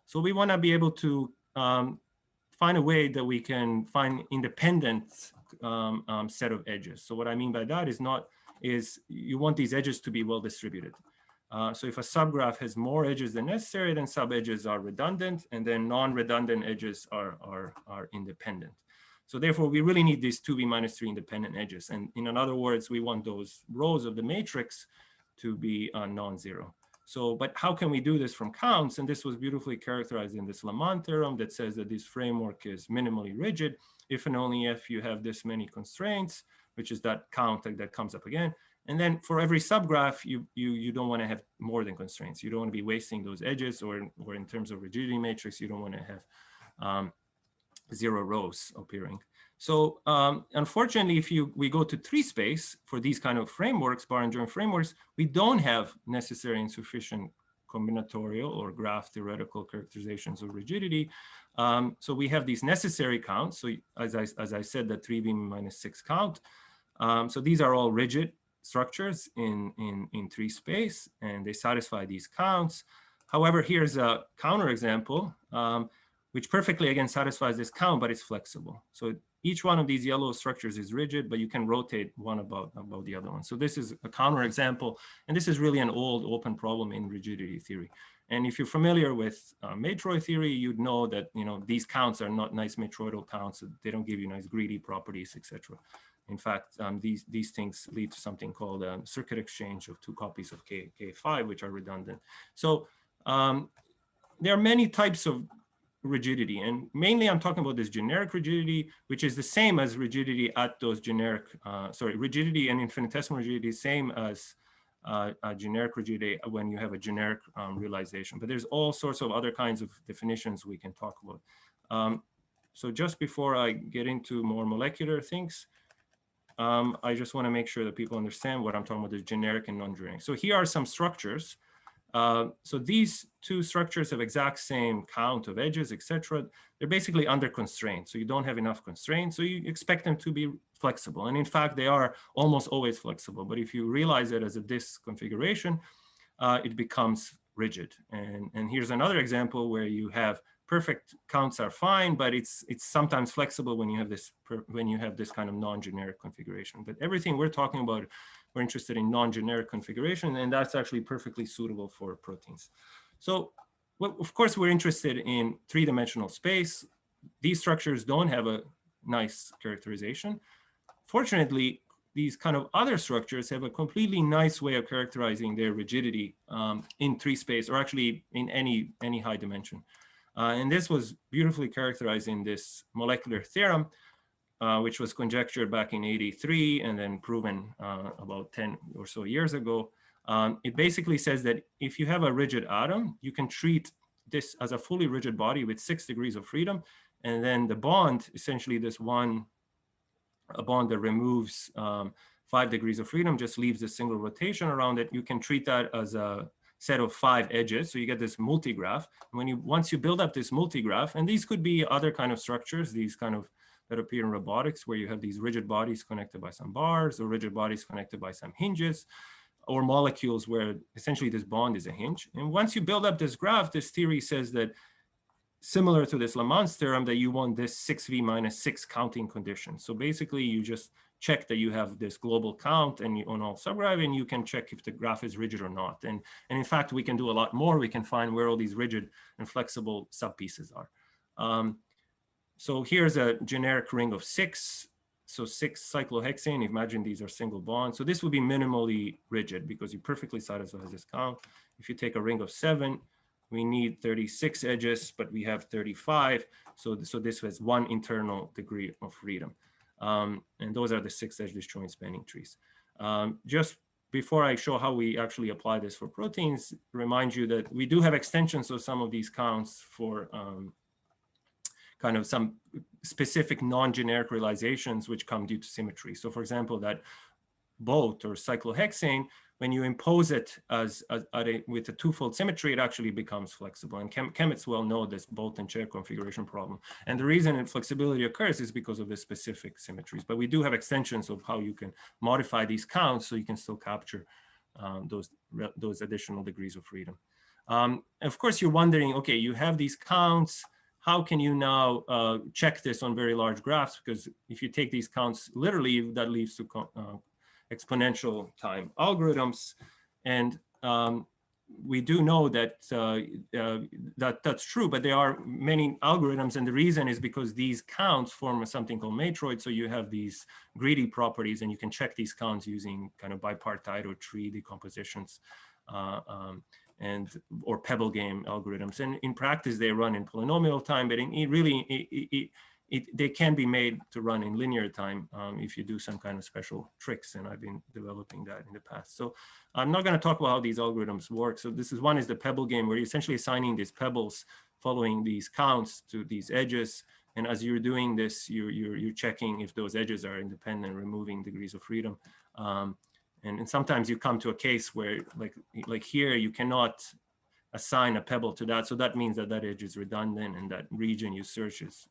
So we want to be able to find a way that we can find independent set of edges. So what I mean by that is you want these edges to be well distributed. So if a subgraph has more edges than necessary, then sub-edges are redundant, and then non-redundant edges are independent. So therefore, we really need these 2v minus 3 independent edges. And in other words, we want those rows of the matrix to be non-zero. So, but how can we do this from counts? And this was beautifully characterized in this Lamont theorem that says that this framework is minimally rigid if and only if you have this many constraints, which is that count that comes up again. And then for every subgraph, you don't want to have more than constraints. You don't want to be wasting those edges, or in terms of rigidity matrix, you don't want to have 0 rows appearing. So unfortunately, if we go to 3 space for these kind of frameworks, bar and join frameworks, we don't have necessary and sufficient combinatorial or graph theoretical characterizations of rigidity. So we have these necessary counts. So as I said, the 3v minus 6 count. So these are all rigid structures in 3 space, and they satisfy these counts. However, here's a counterexample, which perfectly, again, satisfies this count, but it's flexible. So each one of these yellow structures is rigid, but you can rotate one above the other one. So this is a counterexample, and this is really an old open problem in rigidity theory. And if you're familiar with matroid theory, you'd know that these counts are not nice matroidal counts. They don't give you nice greedy properties, etc. In fact, these things lead to something called a circuit exchange of 2 copies of K5, which are redundant. So there are many types of rigidity, and mainly I'm talking about this generic rigidity, which is the same as rigidity at those generic, rigidity and infinitesimal rigidity, same as generic rigidity when you have a generic realization. But there's all sorts of other kinds of definitions we can talk about. So just before I get into more molecular things, I just want to make sure that people understand what I'm talking about, is generic and non-generic. So here are some structures. So these 2 structures have exact same count of edges, etc. They're basically under constraint. So you don't have enough constraints. So you expect them to be flexible. And in fact, they are almost always flexible. But if you realize it as a disk configuration, it becomes rigid. And here's another example where you have perfect counts are fine, but it's sometimes flexible when you have this kind of non-generic configuration. But everything we're talking about, we're interested in non-generic configuration, and that's actually perfectly suitable for proteins. So, well, of course, we're interested in 3-dimensional space. These structures don't have a nice characterization. Fortunately, these kind of other structures have a completely nice way of characterizing their rigidity in 3 space, or actually in any high dimension. And this was beautifully characterized in this molecular theorem, which was conjectured back in '83 and then proven about 10 or so years ago. It basically says that if you have a rigid atom, you can treat this as a fully rigid body with 6 degrees of freedom. And then the bond, essentially a bond that removes 5 degrees of freedom, just leaves a single rotation around it. You can treat that as a set of 5 edges. So you get this multigraph. Once you build up this multigraph, and these could be other kind of structures, these kind of that appear in robotics, where you have these rigid bodies connected by some bars, or rigid bodies connected by some hinges, or molecules where essentially this bond is a hinge. And once you build up this graph, this theory says that, similar to this Lamont's theorem, that you want this 6v minus 6 counting condition. So basically, you just check that you have this global count and on all subgraph, and you can check if the graph is rigid or not. And in fact, we can do a lot more. We can find where all these rigid and flexible subpieces are. So here's a generic ring of 6. So 6 cyclohexane, imagine these are single bonds. So this would be minimally rigid because you perfectly satisfy this count. If you take a ring of 7, we need 36 edges, but we have 35. So this has 1 internal degree of freedom. And those are the 6 edge disjoint spanning trees. Just before I show how we actually apply this for proteins, remind you that we do have extensions of some of these counts for kind of some specific non-generic realizations which come due to symmetry. So for example, that boat or cyclohexane, when you impose it with a twofold symmetry, it actually becomes flexible. And chemists well know this boat and chair configuration problem. And the reason flexibility occurs is because of the specific symmetries. But we do have extensions of how you can modify these counts so you can still capture those additional degrees of freedom. Of course, you're wondering, okay, you have these counts. How can you now check this on very large graphs? Because if you take these counts literally, that leads to exponential time algorithms. And we do know that that's true, but there are many algorithms. And the reason is because these counts form something called matroid. So you have these greedy properties, and you can check these counts using kind of bipartite or tree decompositions. Or pebble game algorithms. And in practice, they run in polynomial time, but they can be made to run in linear time if you do some kind of special tricks. And I've been developing that in the past. So I'm not going to talk about how these algorithms work. So one is the pebble game, where you're essentially assigning these pebbles following these counts to these edges. And as you're doing this, you're checking if those edges are independent, removing degrees of freedom. And sometimes you come to a case where, like here, you cannot assign a pebble to that. So that means that that edge is redundant, and that region you search is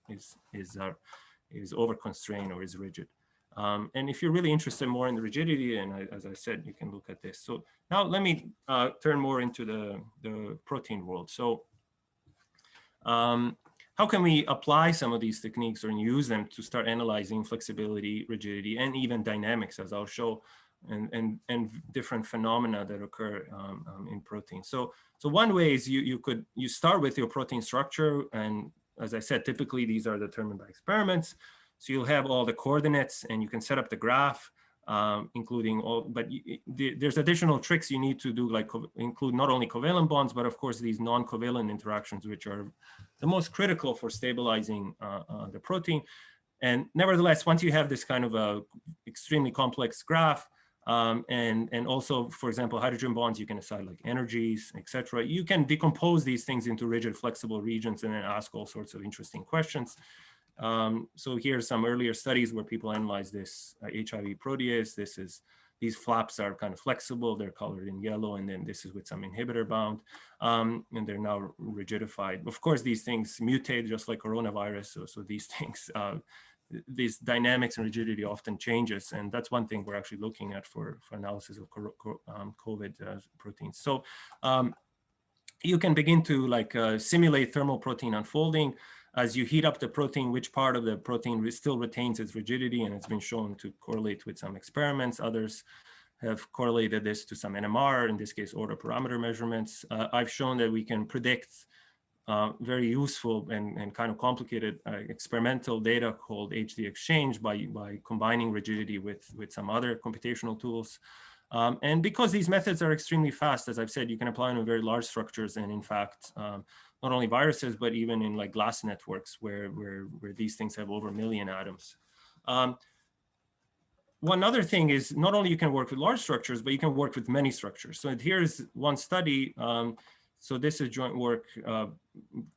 over constrained or is rigid. And if you're really interested more in the rigidity, and as I said, you can look at this. So now let me turn more into the protein world. So how can we apply some of these techniques or use them to start analyzing flexibility, rigidity, and even dynamics, as I'll show, and different phenomena that occur in proteins. So one way is you start with your protein structure, and as I said, typically these are determined by experiments. So you'll have all the coordinates, and you can set up the graph, including all. But there's additional tricks you need to do, like include not only covalent bonds, but of course these non-covalent interactions, which are the most critical for stabilizing the protein. And nevertheless, once you have this kind of a extremely complex graph, and also, for example, hydrogen bonds, you can assign like energies, etc. You can decompose these things into rigid, flexible regions and then ask all sorts of interesting questions. So here's some earlier studies where people analyze this HIV protease. These flaps are kind of flexible. They're colored in yellow, and then this is with some inhibitor bound, and they're now rigidified. Of course, these things mutate just like coronavirus. So these things, these dynamics and rigidity often changes, and that's one thing we're actually looking at for analysis of COVID proteins. So you can begin to simulate thermal protein unfolding. As you heat up the protein, which part of the protein still retains its rigidity, and it's been shown to correlate with some experiments. Others have correlated this to some NMR, in this case, order parameter measurements. I've shown that we can predict very useful and kind of complicated experimental data called HD exchange by combining rigidity with some other computational tools. And because these methods are extremely fast, as I've said, you can apply them in very large structures, and in fact, not only viruses, but even in like glass networks where these things have over 1 million atoms. One other thing is not only you can work with large structures, but you can work with many structures. So here's one study. So this is joint work a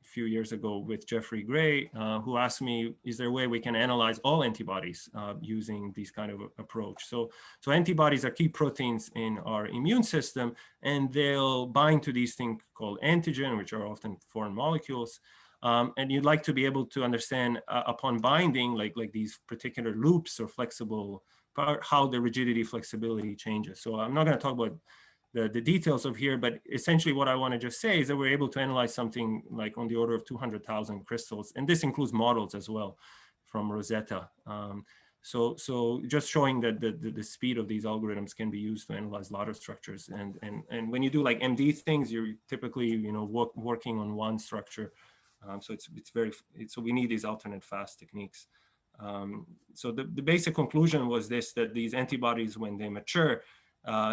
few years ago with Jeffrey Gray, who asked me, is there a way we can analyze all antibodies using these kind of approach? So antibodies are key proteins in our immune system, and they'll bind to these things called antigen, which are often foreign molecules. And you'd like to be able to understand upon binding, like these particular loops or flexible, how the rigidity flexibility changes. So I'm not going to talk about the details of here, but essentially what I want to just say is that we're able to analyze something like on the order of 200,000 crystals, and this includes models as well from Rosetta. So just showing that the speed of these algorithms can be used to analyze a lot of structures. And when you do like MD things, you're typically, you know, working on one structure. So so we need these alternate fast techniques. So the basic conclusion was this, that these antibodies, when they mature,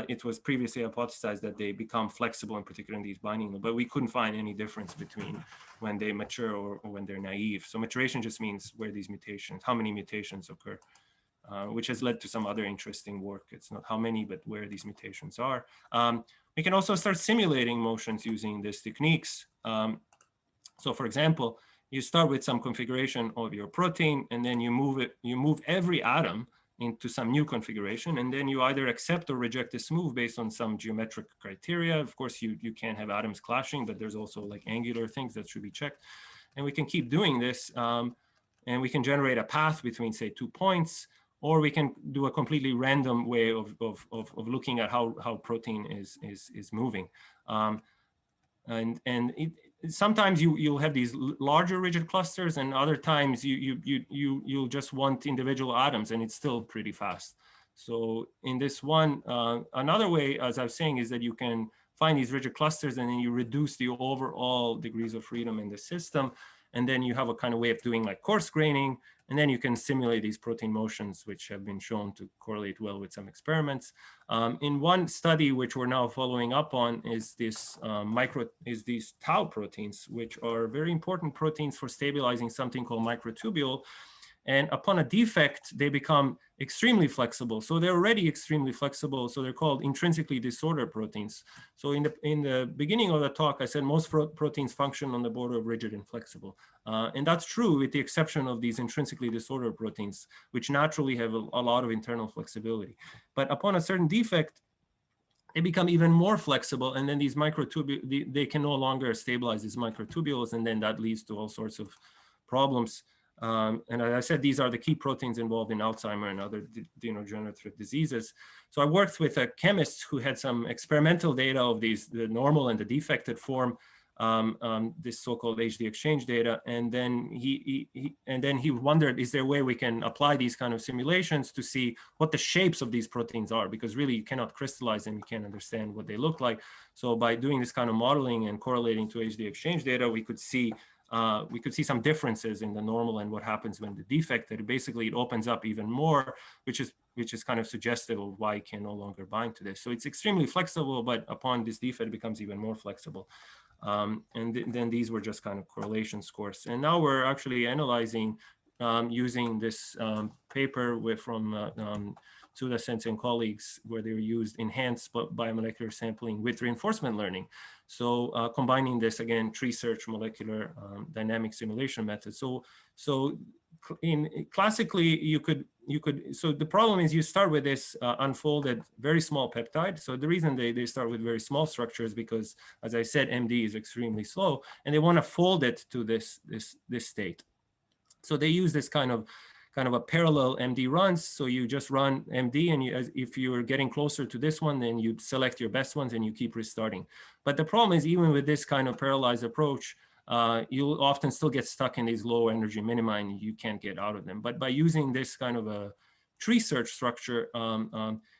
it was previously hypothesized that they become flexible, in particular in these binding, but we couldn't find any difference between when they mature or when they're naive. So maturation just means where these mutations, how many mutations occur, which has led to some other interesting work. It's not how many, but where these mutations are. We can also start simulating motions using these techniques. So for example, you start with some configuration of your protein, and then you move every atom into some new configuration, and then you either accept or reject this move based on some geometric criteria. Of course, you can't have atoms clashing, but there's also like angular things that should be checked. And we can keep doing this, and we can generate a path between, say, 2 points, or we can do a completely random way of looking at how protein is moving. Sometimes you'll have these larger rigid clusters, and other times you'll just want individual atoms, and it's still pretty fast. So in this one, another way, as I was saying, is that you can find these rigid clusters, and then you reduce the overall degrees of freedom in the system. And then you have a kind of way of doing like coarse graining, and then you can simulate these protein motions, which have been shown to correlate well with some experiments. In one study, which we're now following up on, is these tau proteins, which are very important proteins for stabilizing something called microtubule. And upon a defect, they become extremely flexible. So they're already extremely flexible. So they're called intrinsically disordered proteins. So in the beginning of the talk, I said most proteins function on the border of rigid and flexible. And that's true with the exception of these intrinsically disordered proteins, which naturally have a lot of internal flexibility. But upon a certain defect, they become even more flexible. And then these microtubules, they can no longer stabilize these microtubules. And then that leads to all sorts of problems. And as I said, these are the key proteins involved in Alzheimer's and other neurodegenerative diseases. So I worked with a chemist who had some experimental data of these, the normal and the defected form, this so-called HD exchange data. And then he wondered, is there a way we can apply these kind of simulations to see what the shapes of these proteins are? Because really you cannot crystallize them, you can't understand what they look like. So by doing this kind of modeling and correlating to HD exchange data, we could see some differences in the normal and what happens when the defected. Basically, it opens up even more, which is kind of suggestive of why it can no longer bind to this. So it's extremely flexible, but upon this defect, it becomes even more flexible. Then these were just kind of correlation scores. And now we're actually analyzing using this paper from Tsuda-sensei and colleagues, where they used enhanced biomolecular sampling with reinforcement learning. So combining this, again, tree search molecular dynamic simulation method. So classically, so the problem is you start with this unfolded very small peptide. So the reason they start with very small structures, because as I said, MD is extremely slow, and they want to fold it to this state. So they use this kind of a parallel MD runs. So you just run MD, and if you're getting closer to this one, then you select your best ones and you keep restarting. But the problem is, even with this kind of parallelized approach, you'll often still get stuck in these low energy minima and you can't get out of them. But by using this kind of a tree search structure,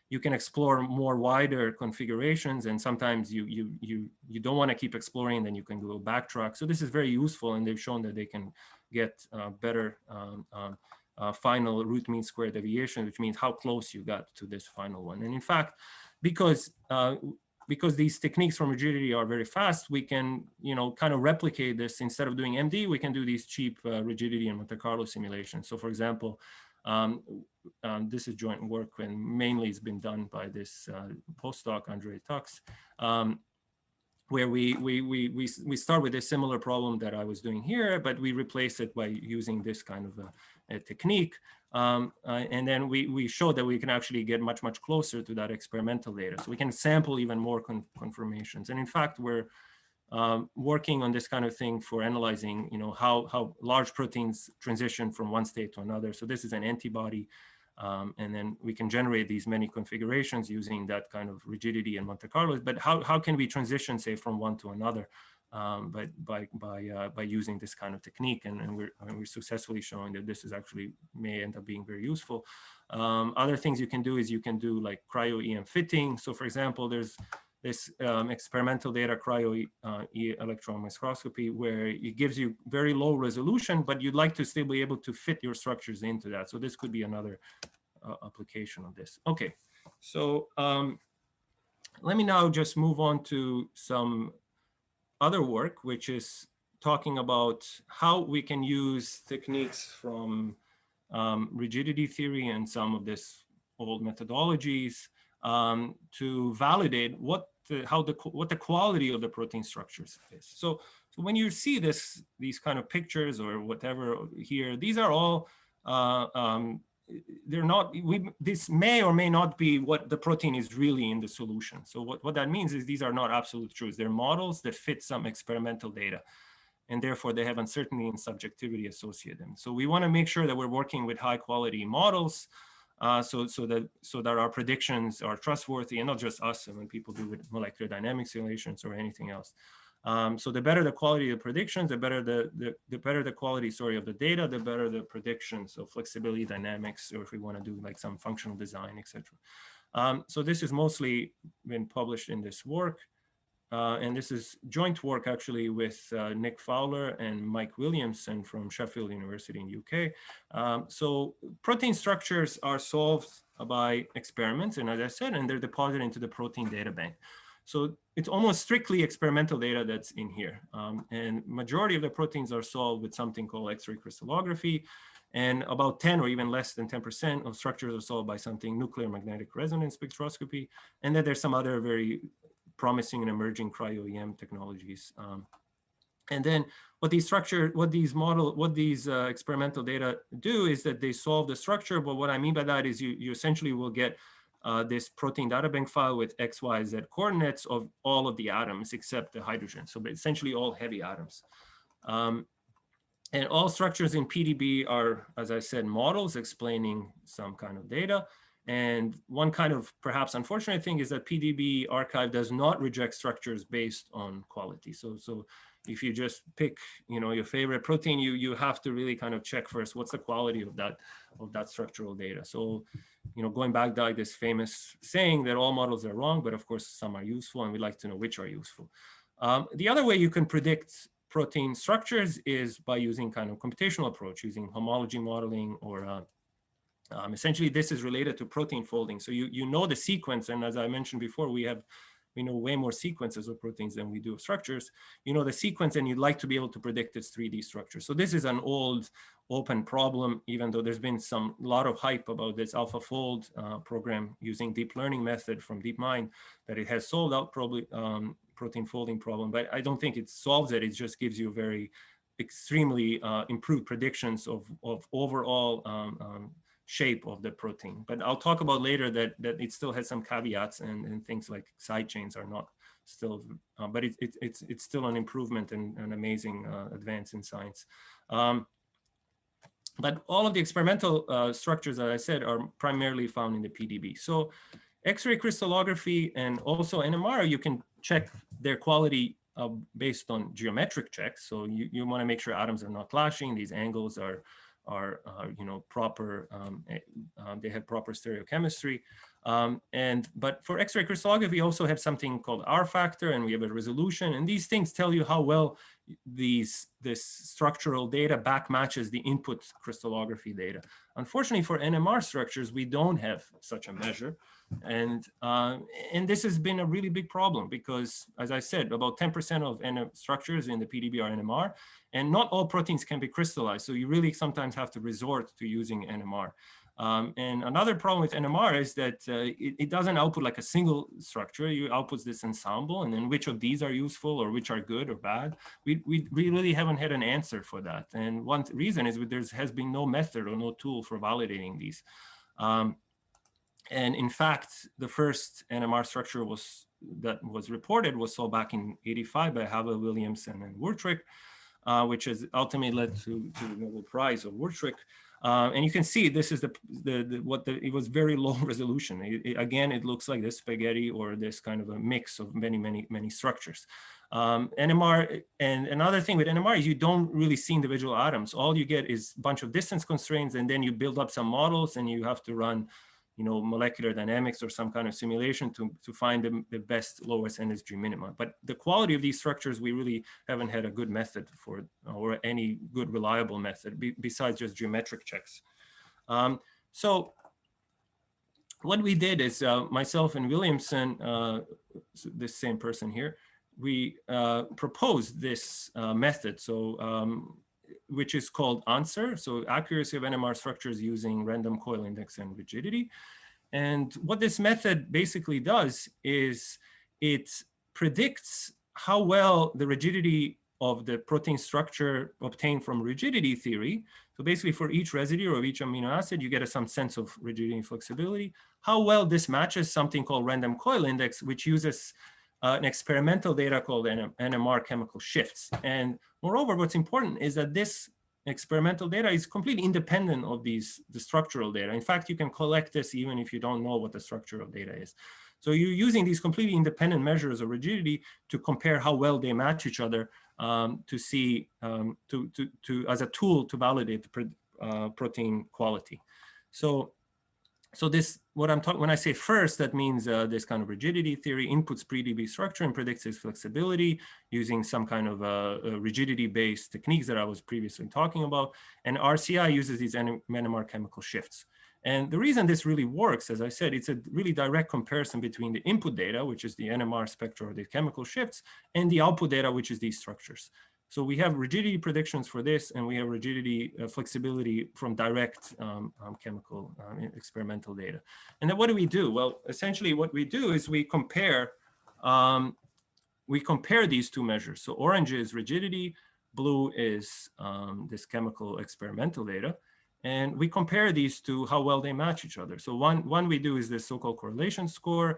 you can explore more wider configurations, and sometimes you don't want to keep exploring, then you can do a backtrack. So this is very useful, and they've shown that they can get better final root mean square deviation, which means how close you got to this final one. And in fact, because these techniques from rigidity are very fast, we can kind of replicate this. Instead of doing MD, we can do these cheap rigidity and Monte Carlo simulations. So for example, this is joint work, and mainly it's been done by this postdoc, Andre Tux, where we start with a similar problem that I was doing here, but we replace it by using this kind of a technique. And then we show that we can actually get much closer to that experimental data. So we can sample even more conformations. And in fact, we're working on this kind of thing for analyzing, how large proteins transition from one state to another. So this is an antibody And then we can generate these many configurations using that kind of rigidity and Monte Carlos. But how can we transition, say, from one to another by using this kind of technique? And we're successfully showing that this is actually may end up being very useful. Other things you can do is you can do like cryo-EM fitting. So for example, there's this experimental data electron microscopy where it gives you very low resolution, but you'd like to still be able to fit your structures into that. So this could be another application of this. Okay, so let me now just move on to some other work, which is talking about how we can use techniques from rigidity theory and some of this old methodologies to validate what the quality of the protein structures is. So when you see these kind of pictures or whatever here, these are all they're not. This may or may not be what the protein is really in the solution. So what that means is these are not absolute truths. They're models that fit some experimental data, and therefore they have uncertainty and subjectivity associated them. So we want to make sure that we're working with high quality models. So that our predictions are trustworthy, and not just us, and when people do with molecular dynamics simulations or anything else. So the better the quality of the predictions, the better the quality, of the data, the better the predictions. So flexibility, dynamics, or if we want to do like some functional design, etc. So this has mostly been published in this work. And this is joint work actually with Nick Fowler and Mike Williamson from Sheffield University in UK. So protein structures are solved by experiments, and as I said, and they're deposited into the protein data bank. So it's almost strictly experimental data that's in here. And majority of the proteins are solved with something called X-ray crystallography, and about 10 or even less than 10% of structures are solved by something nuclear magnetic resonance spectroscopy. And then there's some other very promising and emerging cryo-EM technologies. And then what these experimental data do is that they solve the structure. But what I mean by that is you essentially will get this protein data bank file with X, Y, Z coordinates of all of the atoms except the hydrogen. So essentially all heavy atoms. And all structures in PDB are, as I said, models explaining some kind of data. And one kind of perhaps unfortunate thing is that PDB archive does not reject structures based on quality. So if you just pick, your favorite protein, you have to really kind of check first what's the quality of that structural data. So, going back to like this famous saying that all models are wrong, but of course some are useful, and we'd like to know which are useful. The other way you can predict protein structures is by using kind of computational approach, using homology modeling or essentially, this is related to protein folding. So you know the sequence, and as I mentioned before, we know way more sequences of proteins than we do of structures. You know the sequence, and you'd like to be able to predict its 3D structure. So this is an old open problem, even though there's been a lot of hype about this AlphaFold program using deep learning method from DeepMind, that it has solved out probably protein folding problem. But I don't think it solves it. It just gives you very extremely improved predictions of overall shape of the protein. But I'll talk about later that it still has some caveats, and things like side chains are not still, but it's still an improvement and an amazing advance in science. But all of the experimental structures, as I said, are primarily found in the PDB. So X-ray crystallography and also NMR, you can check their quality based on geometric checks. So you want to make sure atoms are not clashing. These angles are proper, they have proper stereochemistry. But for X-ray crystallography, we also have something called R factor, and we have a resolution. And these things tell you how well this structural data back matches the input crystallography data. Unfortunately, for NMR structures, we don't have such a measure. And this has been a really big problem because, as I said, about 10% of structures in the PDB are NMR, and not all proteins can be crystallized. So you really sometimes have to resort to using NMR. And another problem with NMR is that it doesn't output like a single structure. You output this ensemble, and then which of these are useful or which are good or bad. We really haven't had an answer for that. And one reason is there has been no method or no tool for validating these. And in fact, the first NMR structure that was reported was solved back in '85 by Havel, Williamson, and Wurtrick, which has ultimately led to the Nobel Prize of Wurtrick. And you can see this is it was very low resolution. Again, it looks like this spaghetti or this kind of a mix of many structures. NMR, and another thing with NMR is you don't really see individual atoms. All you get is a bunch of distance constraints, and then you build up some models, and you have to run, molecular dynamics or some kind of simulation to find the best lowest energy minima. But the quality of these structures, we really haven't had a good method for, or any good reliable method besides just geometric checks. So what we did is myself and Williamson, this same person here, we proposed this method. So which is called ANSURR, so accuracy of NMR structures using random coil index and rigidity. And what this method basically does is it predicts how well the rigidity of the protein structure obtained from rigidity theory. So basically for each residue or each amino acid, you get some sense of rigidity and flexibility, how well this matches something called random coil index, which uses an experimental data called NMR chemical shifts. And moreover, what's important is that this experimental data is completely independent of the structural data. In fact, you can collect this even if you don't know what the structural data is. So you're using these completely independent measures of rigidity to compare how well they match each other, to see, as a tool to validate the protein quality. So this, what I'm talking, when I say first, that means this kind of rigidity theory inputs pre-DB structure and predicts its flexibility using some kind of rigidity-based techniques that I was previously talking about. And RCI uses these NMR chemical shifts. And the reason this really works, as I said, it's a really direct comparison between the input data, which is the NMR spectra or the chemical shifts, and the output data, which is these structures. So we have rigidity predictions for this, and we have rigidity flexibility from direct chemical experimental data. And then what do we do? Well, essentially what we do is we compare these two measures. So orange is rigidity, blue is this chemical experimental data. And we compare these to how well they match each other. So one we do is this so-called correlation score.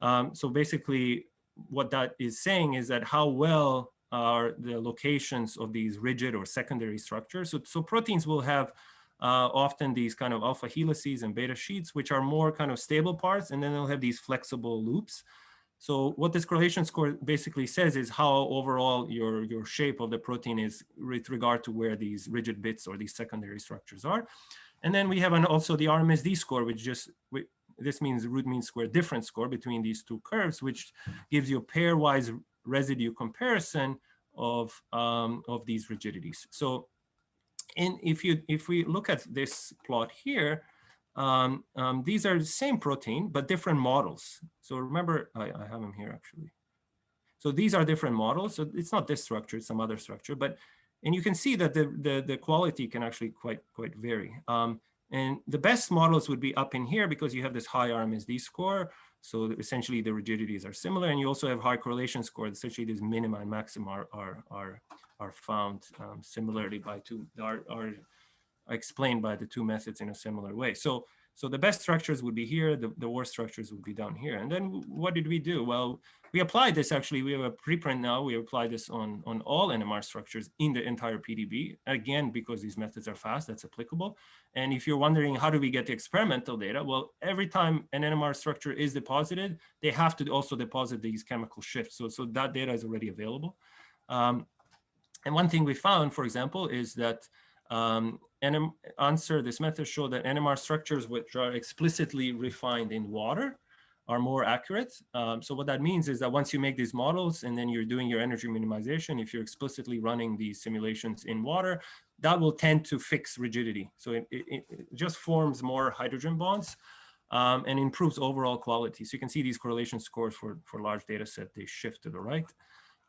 So basically what that is saying is that how well are the locations of these rigid or secondary structures. So proteins will have often these kind of alpha helices and beta sheets, which are more kind of stable parts, and then they'll have these flexible loops. So what this correlation score basically says is how overall your shape of the protein is with regard to where these rigid bits or these secondary structures are. And then we have also the RMSD score, which this means root mean square difference score between these two curves, which gives you a pairwise residue comparison of these rigidities. So if we look at this plot here, these are the same protein, but different models. So remember, I have them here actually. So these are different models. So it's not this structure, it's some other structure, and you can see that the quality can actually quite vary. And the best models would be up in here because you have this high RMSD score. So essentially the rigidities are similar, and you also have high correlation score. Essentially these minima and maxima are found similarly are explained by the two methods in a similar way. So the best structures would be here, the worst structures would be down here. And then what did we do? Well, we applied this actually, we have a preprint now, we applied this on all NMR structures in the entire PDB. Again, because these methods are fast, that's applicable. And if you're wondering how do we get the experimental data? Well, every time an NMR structure is deposited, they have to also deposit these chemical shifts. So that data is already available. And one thing we found, for example, is that ANSURR, this method showed that NMR structures which are explicitly refined in water are more accurate. So what that means is that once you make these models and then you're doing your energy minimization, if you're explicitly running these simulations in water, that will tend to fix rigidity. So it just forms more hydrogen bonds and improves overall quality. So you can see these correlation scores for large data set, they shift to the right.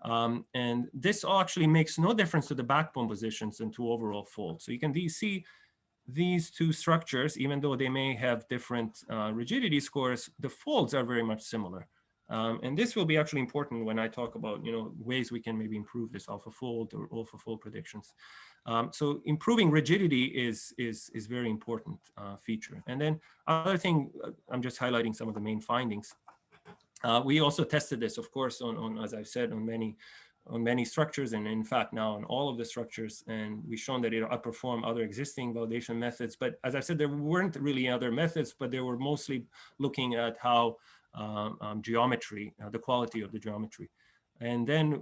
And this actually makes no difference to the backbone positions and to overall fold. So you can see these two structures, even though they may have different rigidity scores, the folds are very much similar. And this will be actually important when I talk about ways we can maybe improve this alpha fold or alpha fold predictions. So improving rigidity is very important feature. And then other thing, I'm just highlighting some of the main findings. We also tested this, of course, on as I've said, on many on many structures, and in fact now on all of the structures, and we've shown that it outperformed other existing validation methods. But as I said, there weren't really other methods, but they were mostly looking at how geometry, the quality of the geometry. And then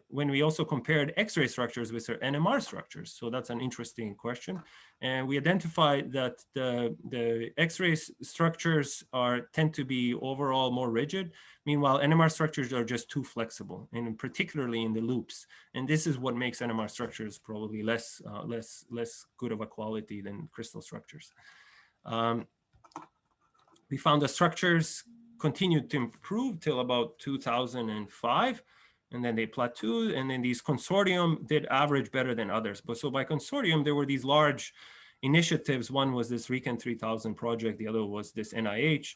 when we also compared X-ray structures with their NMR structures, so that's an interesting question. And we identified that the X-ray structures tend to be overall more rigid. Meanwhile, NMR structures are just too flexible, and particularly in the loops. And this is what makes NMR structures probably less good of a quality than crystal structures. We found the structures continued to improve till about 2005, and then they plateaued, and then these consortium did average better than others. But so by consortium, there were these large initiatives. One was this RECON 3000 project, the other was this NIH.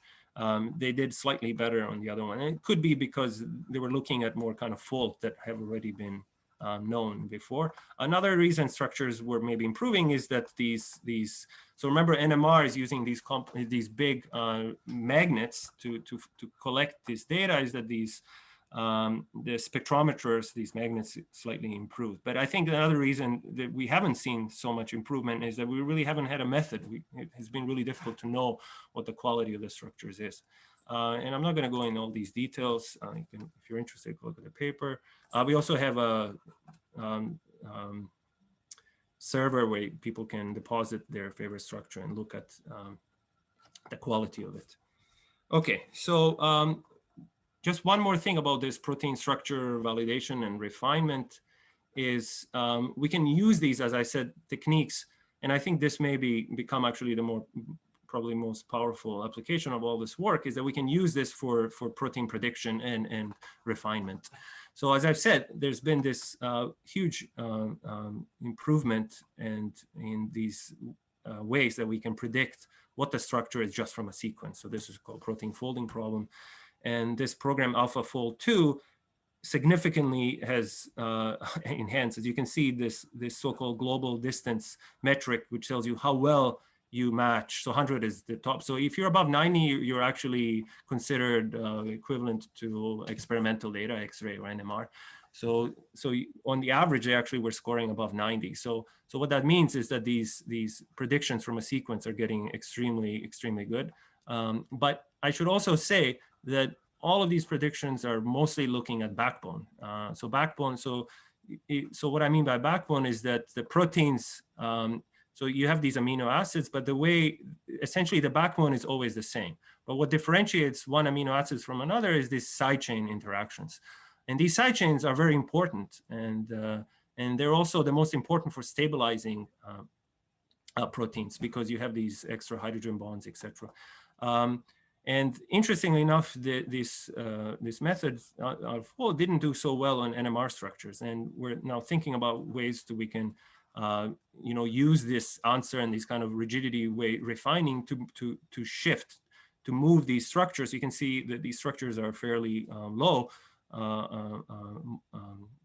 They did slightly better on the other one. And it could be because they were looking at more kind of fault that have already been known before. Another reason structures were maybe improving is that so remember NMR is using these big magnets to collect this data, is that the spectrometers, these magnets slightly improved. But I think another reason that we haven't seen so much improvement is that we really haven't had a method. It has been really difficult to know what the quality of the structures is. And I'm not going to go into all these details. If you're interested, look at the paper. We also have a server where people can deposit their favorite structure and look at the quality of it. Okay, so just one more thing about this protein structure validation and refinement is we can use these, as I said, techniques, and I think this may become actually the probably most powerful application of all this work, is that we can use this for protein prediction and refinement. So as I've said, there's been this huge improvement in these ways that we can predict what the structure is just from a sequence. So this is called protein folding problem. And this program AlphaFold 2 significantly has enhanced, as you can see, this so-called global distance metric, which tells you how well you match. So 100 is the top. So if you're above 90, you're actually considered equivalent to experimental data, X-ray or NMR. So on the average, they actually were scoring above 90. So what that means is that these predictions from a sequence are getting extremely, extremely good. But I should also say that all of these predictions are mostly looking at backbone. So what I mean by backbone is that the proteins, so you have these amino acids, but essentially the backbone is always the same. But what differentiates one amino acid from another is these side chain interactions. And these side chains are very important, and they're also the most important for stabilizing proteins, because you have these extra hydrogen bonds, etc. And interestingly enough, this method didn't do so well on NMR structures, and we're now thinking about ways that we can use this answer and this kind of rigidity way refining to shift, to move these structures. You can see that these structures are fairly low,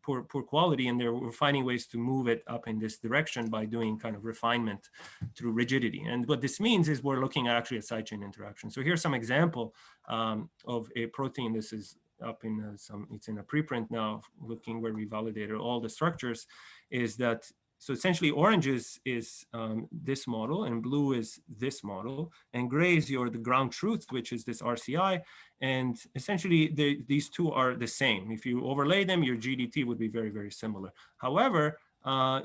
poor quality, and we're finding ways to move it up in this direction by doing kind of refinement through rigidity. And what this means is we're looking actually at side chain interaction. So here's some example of a protein. This is up in it's in a preprint now, looking where we validated all the structures. Is that so essentially orange is this model, and blue is this model, and gray is the ground truth, which is this RCI. And essentially these two are the same. If you overlay them, your GDT would be very, very similar. However,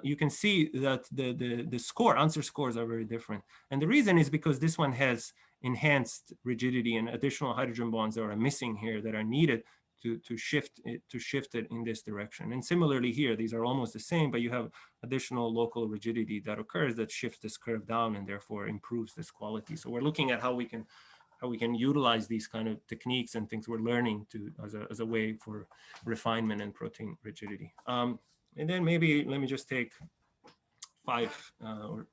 you can see that the ANSURR scores are very different. And the reason is because this one has enhanced rigidity and additional hydrogen bonds that are missing here that are needed to shift it in this direction. And similarly here, these are almost the same, but you have additional local rigidity that occurs that shifts this curve down and therefore improves this quality. So we're looking at how we can utilize these kind of techniques and things we're learning as a way for refinement and protein rigidity. And then maybe let me just take five, how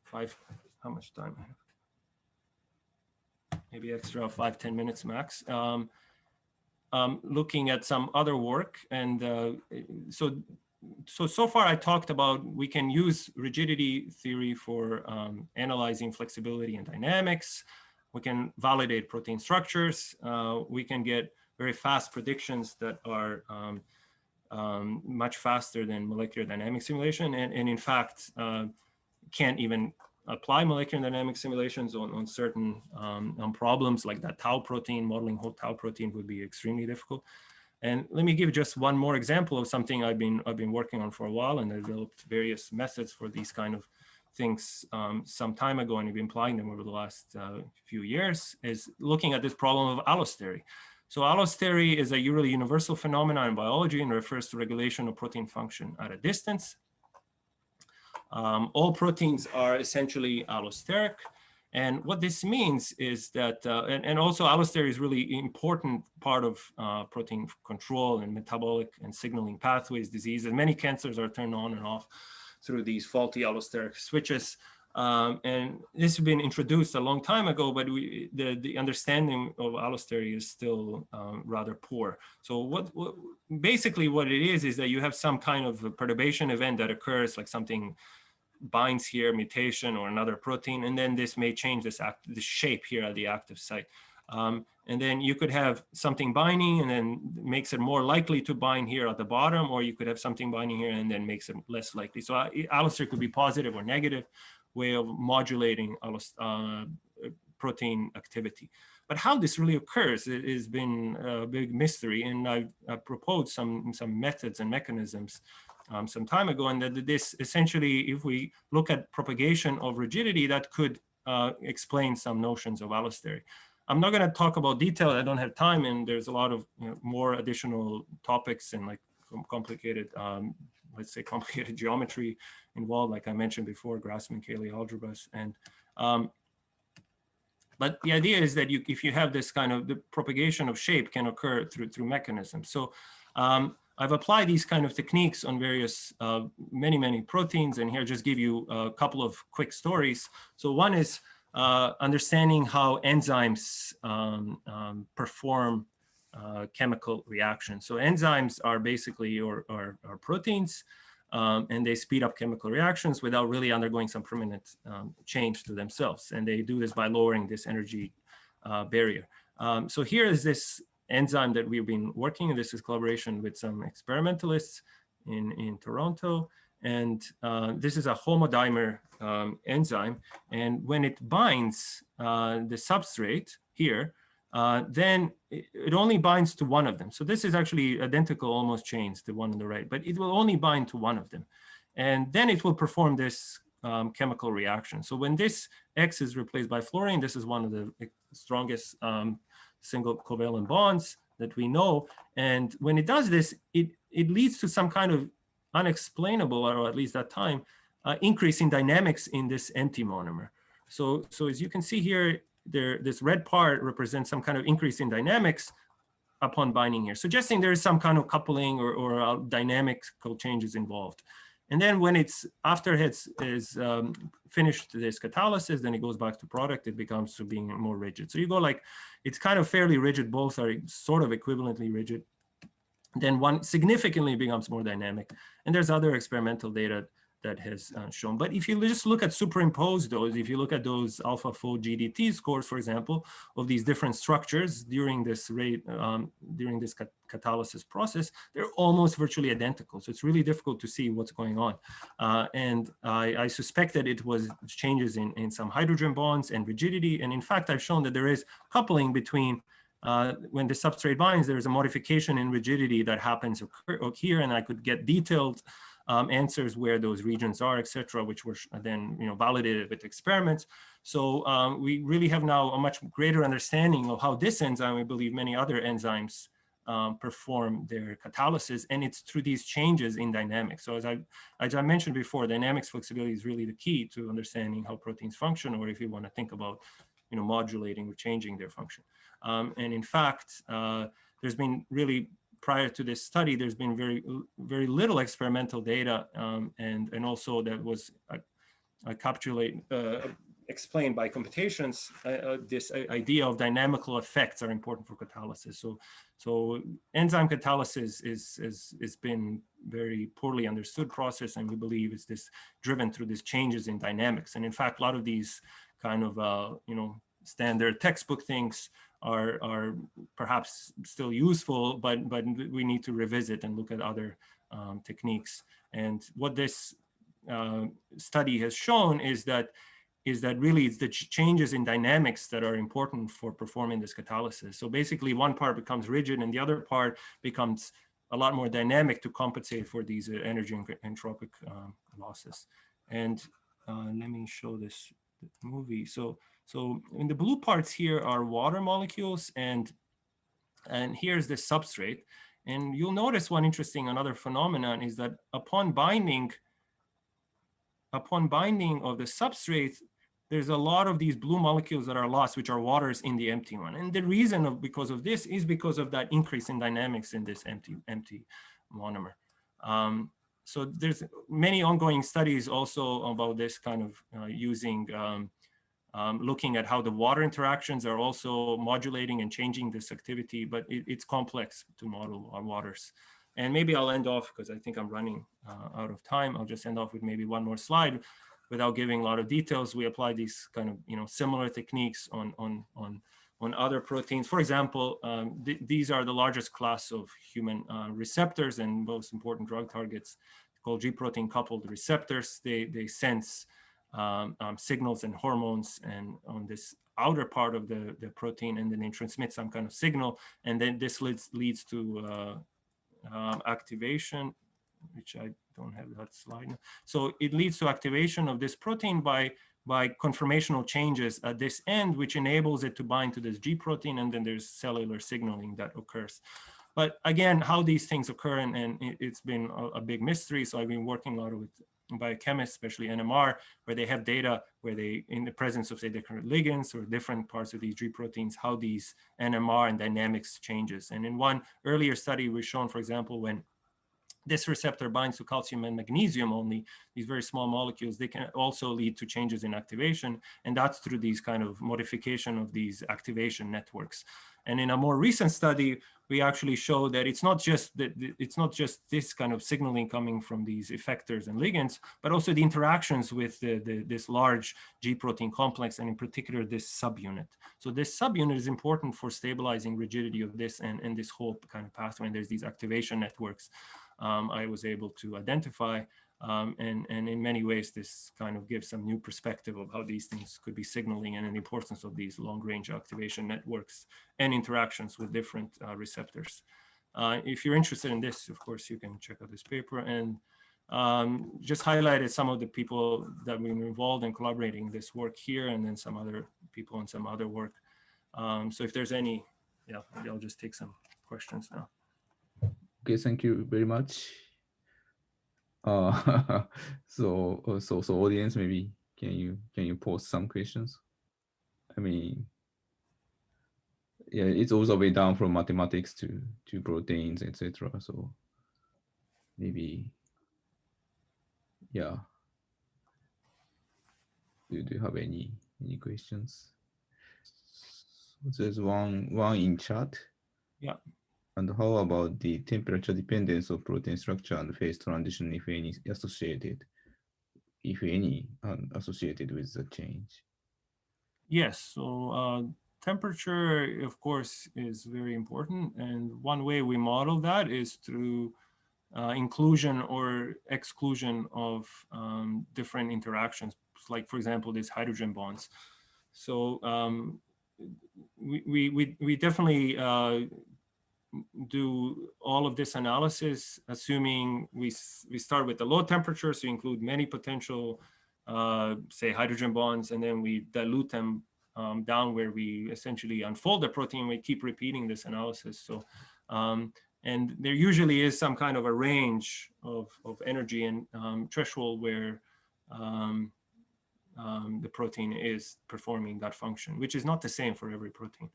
much time I have? Maybe extra 5-10 minutes max. Looking at some other work. And so far I talked about we can use rigidity theory for analyzing flexibility and dynamics. We can validate protein structures. We can get very fast predictions that are much faster than molecular dynamic simulation, and in fact, can't even apply molecular dynamic simulations on certain on problems like that tau protein. Modeling whole tau protein would be extremely difficult. And let me give just one more example of something I've been working on for a while, and I developed various methods for these kind of things some time ago, and I've been applying them over the last few years, is looking at this problem of allostery. So allostery is a really universal phenomenon in biology and refers to regulation of protein function at a distance. All proteins are essentially allosteric. And what this means is that, and also allostery is really important part of protein control and metabolic and signaling pathways, diseases. Many cancers are turned on and off through these faulty allosteric switches. And this has been introduced a long time ago, but the understanding of allostery is still rather poor. So basically what it is that you have some kind of a perturbation event that occurs, like something binds here, mutation or another protein, and then this may change this shape here at the active site. And then you could have something binding and then makes it more likely to bind here at the bottom, or you could have something binding here and then makes it less likely. So allostery could be positive or negative way of modulating protein activity. But how this really occurs has been a big mystery, and I've proposed some methods and mechanisms some time ago, and that this essentially, if we look at propagation of rigidity, that could explain some notions of allostery. I'm not going to talk about detail, I don't have time, and there's a lot of more additional topics and like complicated, let's say complicated geometry involved, like I mentioned before, Grassmann-Cayley algebras. And but the idea is that if you have this kind of, the propagation of shape can occur through mechanisms. So I've applied these kind of techniques on various, many proteins, and here just give you a couple of quick stories. So one is understanding how enzymes perform chemical reactions. So enzymes are basically are proteins, and they speed up chemical reactions without really undergoing some permanent change to themselves. And they do this by lowering this energy barrier. So here is this enzyme that we've been working, and this is collaboration with some experimentalists in Toronto. And this is a homodimer enzyme. And when it binds the substrate here, then it only binds to one of them. So this is actually identical, almost chains, the one on the right, but it will only bind to one of them. And then it will perform this chemical reaction. So when this X is replaced by fluorine, this is one of the strongest single covalent bonds that we know. And when it does this, it leads to some kind of unexplainable, or at least that time, increase in dynamics in this empty monomer. So as you can see here, this red part represents some kind of increase in dynamics upon binding here, suggesting there is some kind of coupling or dynamical changes involved. And then when it's after it's finished this catalysis, then it goes back to product, it becomes to being more rigid. So you go like, it's kind of fairly rigid, both are sort of equivalently rigid. Then one significantly becomes more dynamic. And there's other experimental data that has shown. But if you just look at superimpose those, if you look at those AlphaFold GDT scores, for example, of these different structures during this rate, during this catalysis process, they're almost virtually identical. So it's really difficult to see what's going on. And I suspect that it was changes in some hydrogen bonds and rigidity. And in fact, I've shown that there is coupling between when the substrate binds, there's a modification in rigidity that happens here, and I could get detailed answers where those regions are, etc., which were then validated with experiments. So we really have now a much greater understanding of how this enzyme, we believe many other enzymes, perform their catalysis, and it's through these changes in dynamics. So as I mentioned before, dynamics flexibility is really the key to understanding how proteins function, or if you want to think about modulating or changing their function. And in fact, there's been really, prior to this study, there's been very little experimental data, and also that was explained by computations. This idea of dynamical effects are important for catalysis. So enzyme catalysis is been very poorly understood process, and we believe it's this driven through these changes in dynamics. And in fact, a lot of these kind of standard textbook things are perhaps still useful, but we need to revisit and look at other techniques. And what this study has shown is that really it's the changes in dynamics that are important for performing this catalysis. So basically one part becomes rigid and the other part becomes a lot more dynamic to compensate for these energy and entropic losses. And let me show this movie. So in the blue parts here are water molecules, and here's the substrate. And you'll notice another phenomenon is that upon binding of the substrate, there's a lot of these blue molecules that are lost, which are waters in the empty one. And the reason because of this is because of that increase in dynamics in this empty monomer. So there's many ongoing studies also about this kind of using, looking at how the water interactions are also modulating and changing this activity, but it's complex to model our waters. And maybe I'll end off, because I think I'm running out of time. I'll just end off with maybe one more slide without giving a lot of details. We apply these kind of similar techniques on other proteins. For example, these are the largest class of human receptors and most important drug targets called G protein coupled receptors. They sense signals and hormones and on this outer part of the protein, and then they transmit some kind of signal, and then this leads to activation, which I don't have that slide. So it leads to activation of this protein by conformational changes at this end, which enables it to bind to this G protein, and then there's cellular signaling that occurs. But again, how these things occur, and it's been a big mystery. So I've been working a lot with biochemists, especially NMR, where they have data where they, in the presence of say different ligands or different parts of these G proteins, how these NMR and dynamics changes. And in one earlier study, we've shown, for example, when this receptor binds to calcium and magnesium only, these very small molecules, they can also lead to changes in activation. And that's through these kind of modification of these activation networks. And in a more recent study, we actually show that it's not just this kind of signaling coming from these effectors and ligands, but also the interactions with this large G protein complex, and in particular this subunit. So this subunit is important for stabilizing rigidity of this and this whole kind of pathway. And there's these activation networks I was able to identify. And in many ways, this kind of gives some new perspective of how these things could be signaling and the importance of these long-range activation networks and interactions with different receptors. If you're interested in this, of course, you can check out this paper, and just highlighted some of the people that we were involved in collaborating this work here, and then some other people and some other work. So if there's any, yeah, maybe I'll just take some questions now. Okay, thank you very much. So audience, maybe can you post some questions? I mean, yeah, it's all the way down from mathematics to proteins, etc. So maybe, yeah. Do you have any questions? So there's one in chat. Yeah. And how about the temperature dependence of protein structure and phase transition, if any, associated with the change? Yes, so temperature, of course, is very important. And one way we model that is through inclusion or exclusion of different interactions, like, for example, these hydrogen bonds. So we definitely do all of this analysis, assuming we start with the low temperature, so include many potential, say, hydrogen bonds, and then we dilute them down where we essentially unfold the protein. We keep repeating this analysis. So, and there usually is some kind of a range of energy and threshold where the protein is performing that function, which is not the same for every protein.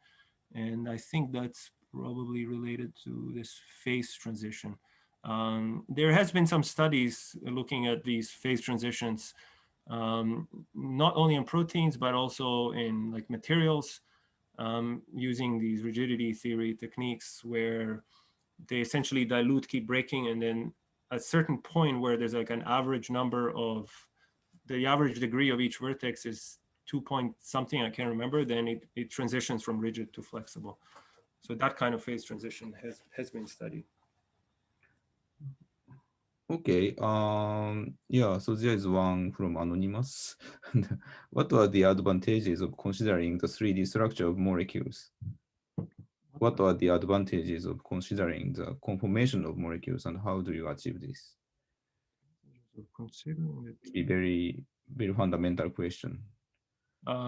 And I think that's probably related to this phase transition. There has been some studies looking at these phase transitions, not only in proteins, but also in like materials, using these rigidity theory techniques where they essentially dilute, keep breaking, and then at a certain point where there's like an average number of, the average degree of each vertex is 2 point something, I can't remember, then it transitions from rigid to flexible. So that kind of phase transition has been studied. Okay. Yeah. So there is one from Anonymous. What are the advantages of considering the 3D structure of molecules? What are the advantages of considering the conformation of molecules, and how do you achieve this? Considering it. A very, very fundamental question.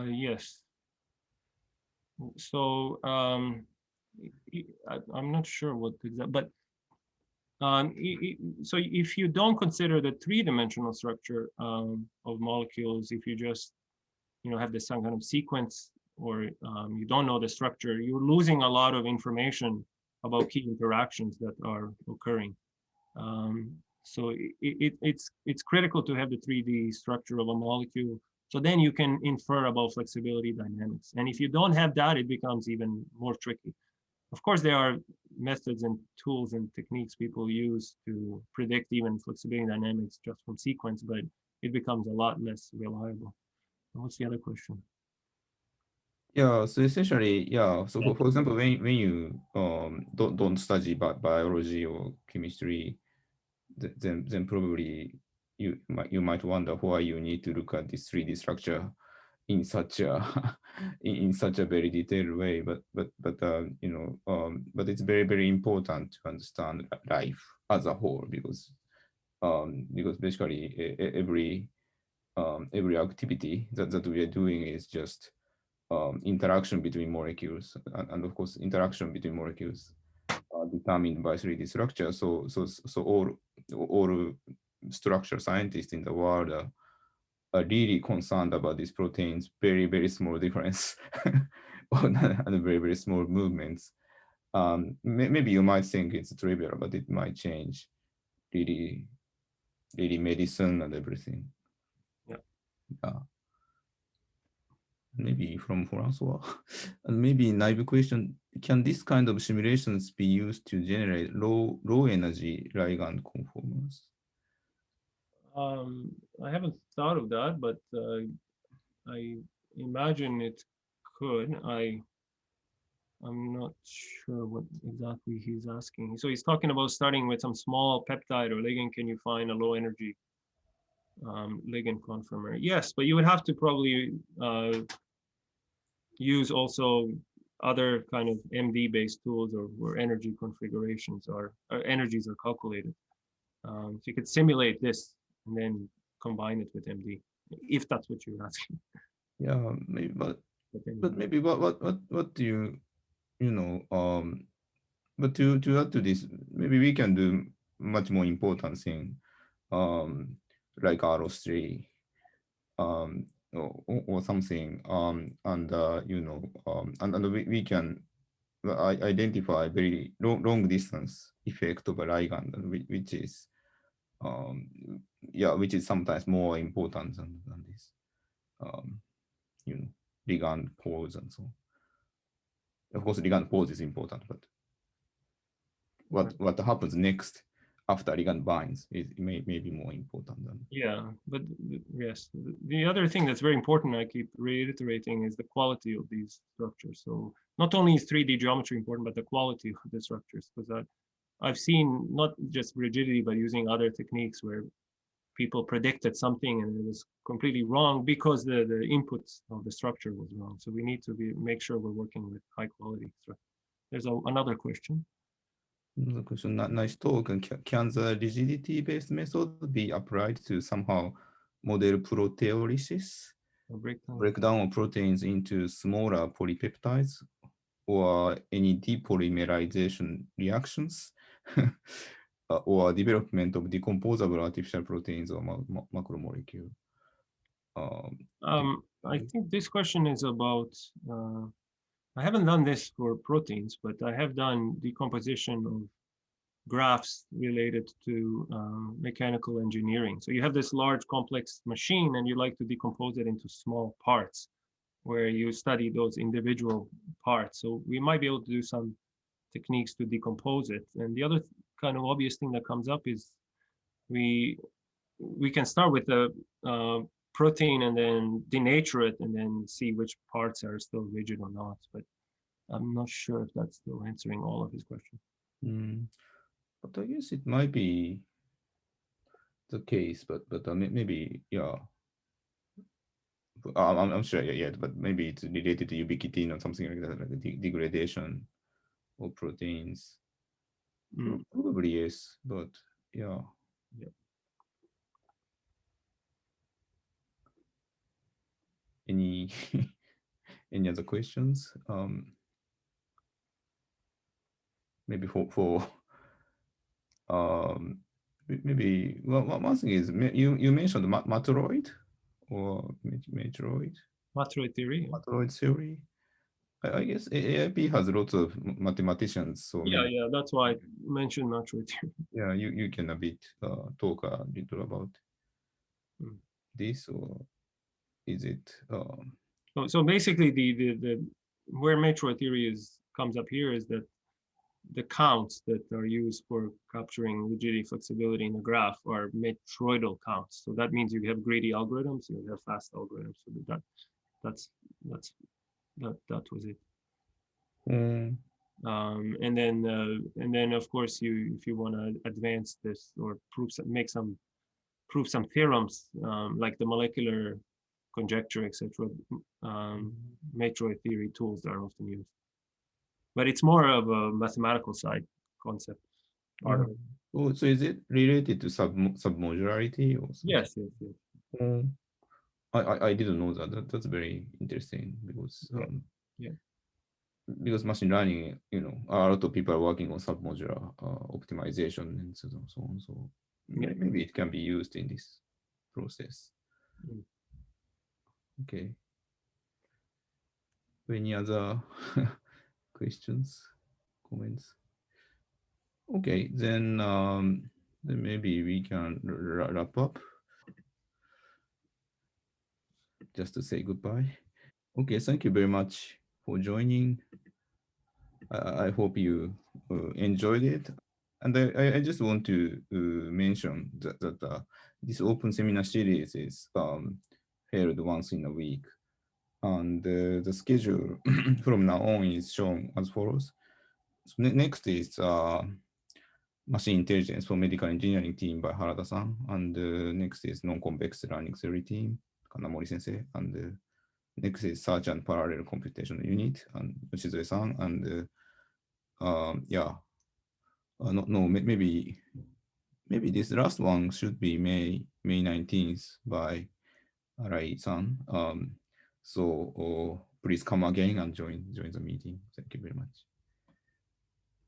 Yes. So I'm not sure what exactly, but so if you don't consider the three-dimensional structure of molecules, if you just have this some kind of sequence, or you don't know the structure, you're losing a lot of information about key interactions that are occurring. So it's critical to have the 3D structure of a molecule. So then you can infer about flexibility dynamics. And if you don't have that, it becomes even more tricky. Of course, there are methods and tools and techniques people use to predict even flexibility dynamics just from sequence, but it becomes a lot less reliable. What's the other question? Yeah, so essentially, yeah. So for example, when you don't study biology or chemistry, then probably you might wonder why you need to look at this 3D structure in such a in such a very detailed way. But but it's very important to understand life as a whole, because basically every activity that we are doing is just interaction between molecules, and of course interaction between molecules are determined by 3D structure. So all structure scientists in the world are really concerned about these proteins, very small difference and very small movements. Maybe you might think it's trivial, but it might change really medicine and everything. Yeah. Maybe from Francois. And maybe naive question, can this kind of simulations be used to generate low energy ligand conformers? I haven't thought of that, but I imagine it could. I'm not sure what exactly he's asking. So he's talking about starting with some small peptide or ligand. Can you find a low energy ligand conformer? Yes, but you would have to probably use also other kind of MD-based tools, or where energy configurations or energies are calculated. So you could simulate this and then combine it with MD, if that's what you're asking. Yeah, maybe, but maybe what do but to add to this, maybe we can do much more important thing, like ROS3, or something, and and we can identify very long distance effect of a ligand, which is which is sometimes more important than this, ligand pose and so on. Of course, ligand pose is important, but what happens next after ligand binds is may be more important than. Yeah, but yes, the other thing that's very important, I keep reiterating, is the quality of these structures. So not only is 3D geometry important, but the quality of the structures, because I've seen not just rigidity, but using other techniques where people predicted something and it was completely wrong because the inputs of the structure was wrong. So we need to make sure we're working with high quality structure. There's another question. Another question. Nice talk. And can the rigidity-based method be applied to somehow model proteolysis, breakdown of proteins into smaller polypeptides, or any depolymerization reactions, or development of decomposable artificial proteins or macromolecule? I think this question is about, I haven't done this for proteins, but I have done decomposition of graphs related to mechanical engineering. So you have this large complex machine and you like to decompose it into small parts where you study those individual parts. So we might be able to do some techniques to decompose it. And the other kind of obvious thing that comes up is we can start with the protein and then denature it and then see which parts are still rigid or not. But I'm not sure if that's still answering all of his questions. But I guess it might be the case, but maybe, yeah. I'm sure yet, but maybe it's related to ubiquitin or something like that, like degradation of proteins. Probably yes, but yeah. Any any other questions? Maybe for maybe one thing is you mentioned Matroid or Metroid. Matroid theory. Matroid theory. I guess AIP has lots of mathematicians, so yeah, that's why I mentioned Matroid theory. Yeah, you can a bit talk a little about this, or is it? So basically, the where Matroid theory comes up here is that the counts that are used for capturing rigidity flexibility in the graph are matroidal counts. So that means you have greedy algorithms, you have fast algorithms. So that was it. And then of course if you want to advance this or prove some theorems like the molecular conjecture, etc. Matroid theory tools are often used. But it's more of a mathematical side concept. Oh, so is it related to submodularity or something? Yes. I didn't know that. That's very interesting because because machine learning, a lot of people are working on submodular optimization and so on. So maybe it can be used in this process. Okay. Any other questions, comments? Okay, then maybe we can wrap up. Just to say goodbye. Okay, thank you very much for joining. I hope you enjoyed it. And I just want to mention that this open seminar series is held once in a week. And the schedule from now on is shown as follows. So next is Machine Intelligence for Medical Engineering team by Harada-san. And next is Non-Convex Learning Theory team, Kanamori-sensei. And next is Search and Parallel Computation Unit, and Yoshizue-san. And maybe this last one should be May 19th by Arai-san. So please come again and join the meeting. Thank you very much.